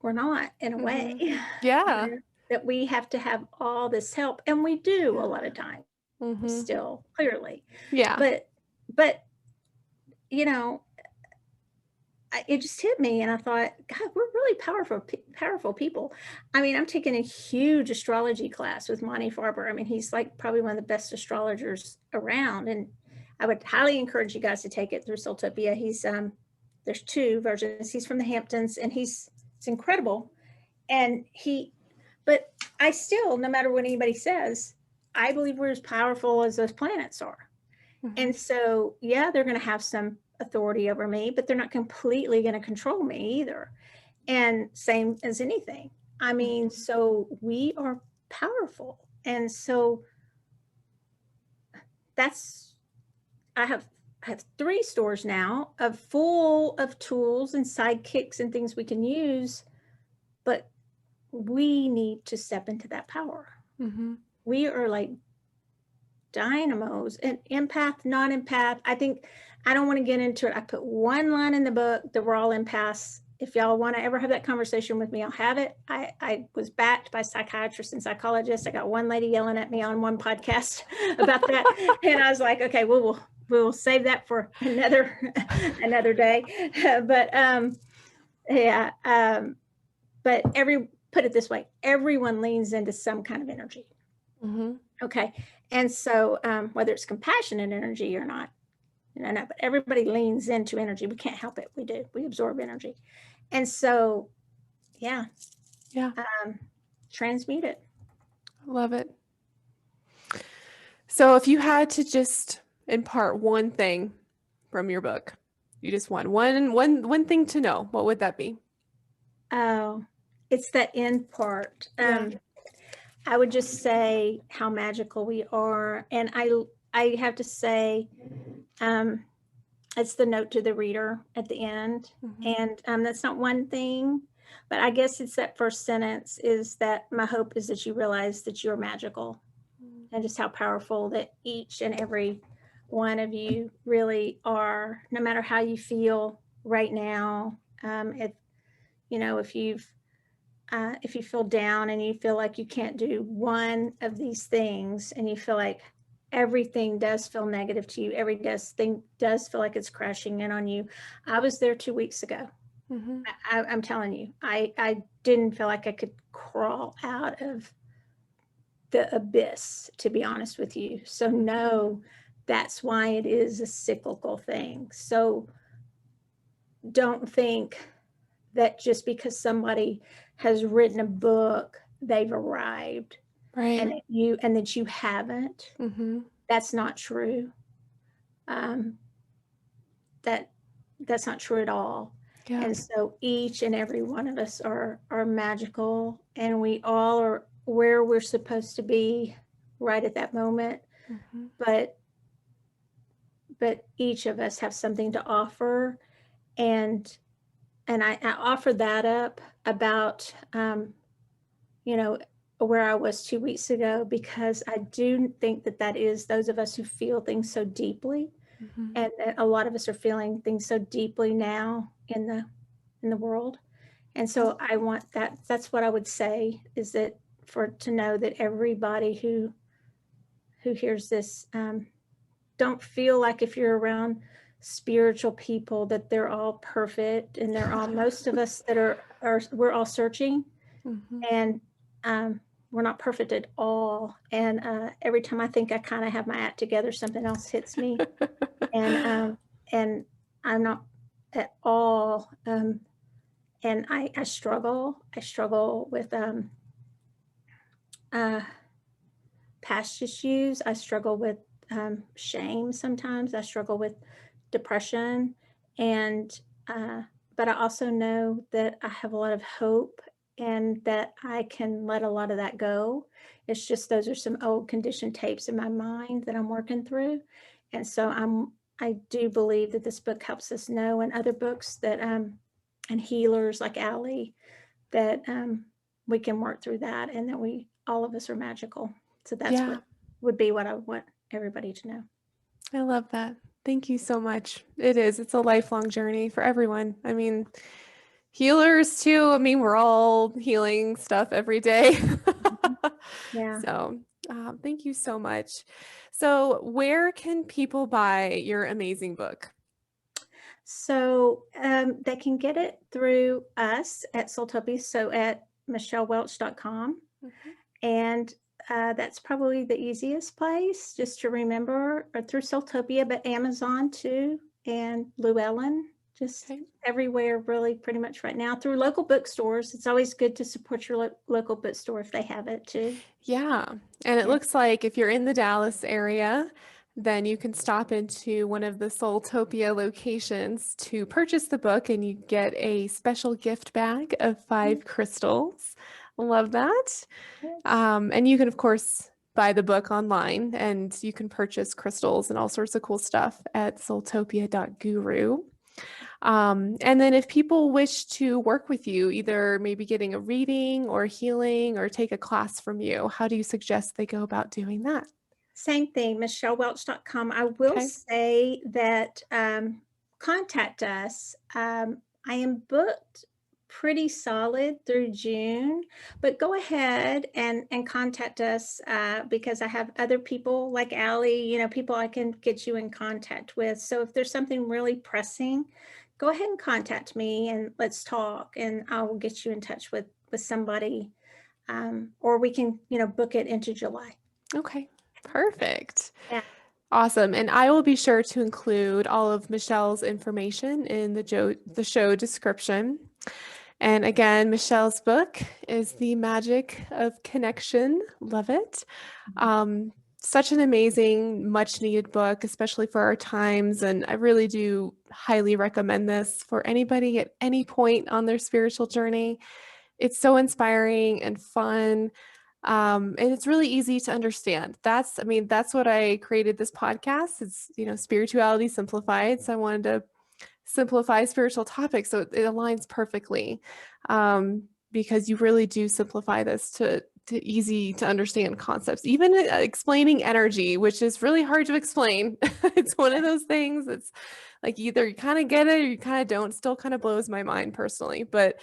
[SPEAKER 2] we're not, in a way.
[SPEAKER 1] Hmm. Yeah.
[SPEAKER 2] That we have to have all this help, and we do a
[SPEAKER 1] Yeah.
[SPEAKER 2] lot of time
[SPEAKER 1] Hmm.
[SPEAKER 2] still, clearly.
[SPEAKER 1] Yeah.
[SPEAKER 2] But you know it just hit me, and I thought, God, we're really powerful people. I mean, I'm taking a huge astrology class with Monty Farber. I mean, he's like probably one of the best astrologers around, and I would highly encourage you guys to take it through SoulTopia. He's there's 2 versions. He's from the Hamptons, and it's incredible. And but I still, no matter what anybody says, I believe we're as powerful as those planets are. And so, yeah, they're going to have some authority over me, but they're not completely going to control me either. And same as anything. I mean, so we are powerful. And so that's, I have 3 stores now of full of tools and sidekicks and things we can use, but we need to step into that power. We are like dynamos, and empath, non-empath. I don't want to get into it. I put one line in the book that we're all empaths. If y'all want to ever have that conversation with me, I'll have it. I was backed by psychiatrists and psychologists. I got one lady yelling at me on one podcast about that. And I was like, okay, we'll save that for another day. But yeah, but put it this way, everyone leans into some kind of energy. Okay. And so whether it's compassionate energy or not, no, but everybody leans into energy. We can't help it. We do. We absorb energy. And so, yeah. Transmute it.
[SPEAKER 1] Love it. So if you had to just impart one thing from your book, you just want one thing to know, what would that be?
[SPEAKER 2] Oh, it's the end part. I would just say how magical we are. And I have to say, it's the note to the reader at the end. And that's not one thing, but I guess it's that first sentence is that my hope is that you realize that you're magical and just how powerful that each and every one of you really are, no matter how you feel right now. If you feel down and you feel like you can't do one of these things and you feel like everything does feel negative to you, everything does feel like it's crashing in on you. I was there 2 weeks ago. I'm telling you, I didn't feel like I could crawl out of the abyss, to be honest with you. So no, that's why it is a cyclical thing. So don't think that just because somebody has written a book, they've arrived,
[SPEAKER 1] Right.
[SPEAKER 2] and that you haven't. That's not true. That's not true at all.
[SPEAKER 1] Yeah.
[SPEAKER 2] And so each and every one of us are magical, and we all are where we're supposed to be right at that moment. But each of us have something to offer, and I offer that up about where I was 2 weeks ago, because I do think that is those of us who feel things so deeply, and a lot of us are feeling things so deeply now in the world. And so I want that's what I would say, is that to know that everybody who hears this, don't feel like if you're around spiritual people that they're all perfect, and they're all most of us that are we're all searching, and we're not perfect at all. And every time I think I kind of have my act together, something else hits me, and I'm not at all. And I struggle with past issues. I struggle with shame sometimes. I struggle with depression, and but I also know that I have a lot of hope, and that I can let a lot of that go. It's just those are some old conditioned tapes in my mind that I'm working through. And so I do believe that this book helps us know, and other books that and healers like Allie, that we can work through that, and that all of us are magical. So that's what would be what I want everybody to know.
[SPEAKER 1] I love that. Thank you so much. It's a lifelong journey for everyone. I mean, healers too. I mean, we're all healing stuff every day.
[SPEAKER 2] Yeah.
[SPEAKER 1] So thank you so much. So where can people buy your amazing book?
[SPEAKER 2] So they can get it through us at SoulTopia, so at michellewelch.com. And that's probably the easiest place just to remember, or through SoulTopia, but Amazon too, and Llewellyn just
[SPEAKER 1] Okay.
[SPEAKER 2] everywhere, really, pretty much right now through local bookstores. It's always good to support your local bookstore if they have it too.
[SPEAKER 1] Yeah. And it
[SPEAKER 2] Yeah.
[SPEAKER 1] looks like if you're in the Dallas area, then you can stop into one of the SoulTopia locations to purchase the book, and you get a special gift bag of 5 crystals. Love that.
[SPEAKER 2] Yes.
[SPEAKER 1] And you can, of course, buy the book online, and you can purchase crystals and all sorts of cool stuff at soultopia.guru. And then if people wish to work with you, either maybe getting a reading or healing or take a class from you, how do you suggest they go about doing that?
[SPEAKER 2] Same thing, michellewelch.com. I will
[SPEAKER 1] Okay.
[SPEAKER 2] say that contact us. I am booked pretty solid through June, but go ahead and contact us because I have other people like Allie, people I can get you in contact with. So if there's something really pressing, go ahead and contact me and let's talk, and I will get you in touch with somebody, or we can, book it into July.
[SPEAKER 1] Okay. Perfect.
[SPEAKER 2] Yeah.
[SPEAKER 1] Awesome. And I will be sure to include all of Michelle's information in the show description. And again, Michelle's book is The Magic of Connection. Love it. Such an amazing, much needed book, especially for our times. And I really do highly recommend this for anybody at any point on their spiritual journey. It's so inspiring and fun. And it's really easy to understand. That's what I created this podcast. It's, spirituality simplified. So I wanted to simplify spiritual topics so it aligns perfectly, because you really do simplify this to easy to understand concepts, even explaining energy, which is really hard to explain. It's one of those things that's like either you kind of get it or you kind of don't. Still kind of blows my mind personally, but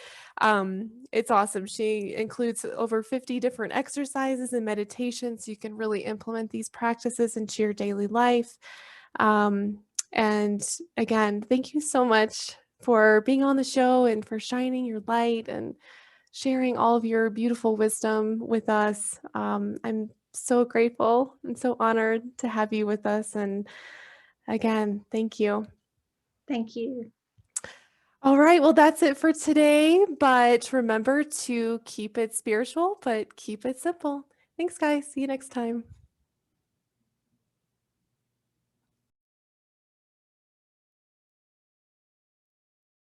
[SPEAKER 1] it's awesome. She includes over 50 different exercises and meditations, so you can really implement these practices into your daily life. um, and again, thank you so much for being on the show and for shining your light and sharing all of your beautiful wisdom with us. I'm so grateful and so honored to have you with us. And again, thank you.
[SPEAKER 2] Thank you.
[SPEAKER 1] All right, well, that's it for today. But remember to keep it spiritual, but keep it simple. Thanks, guys. See you next time.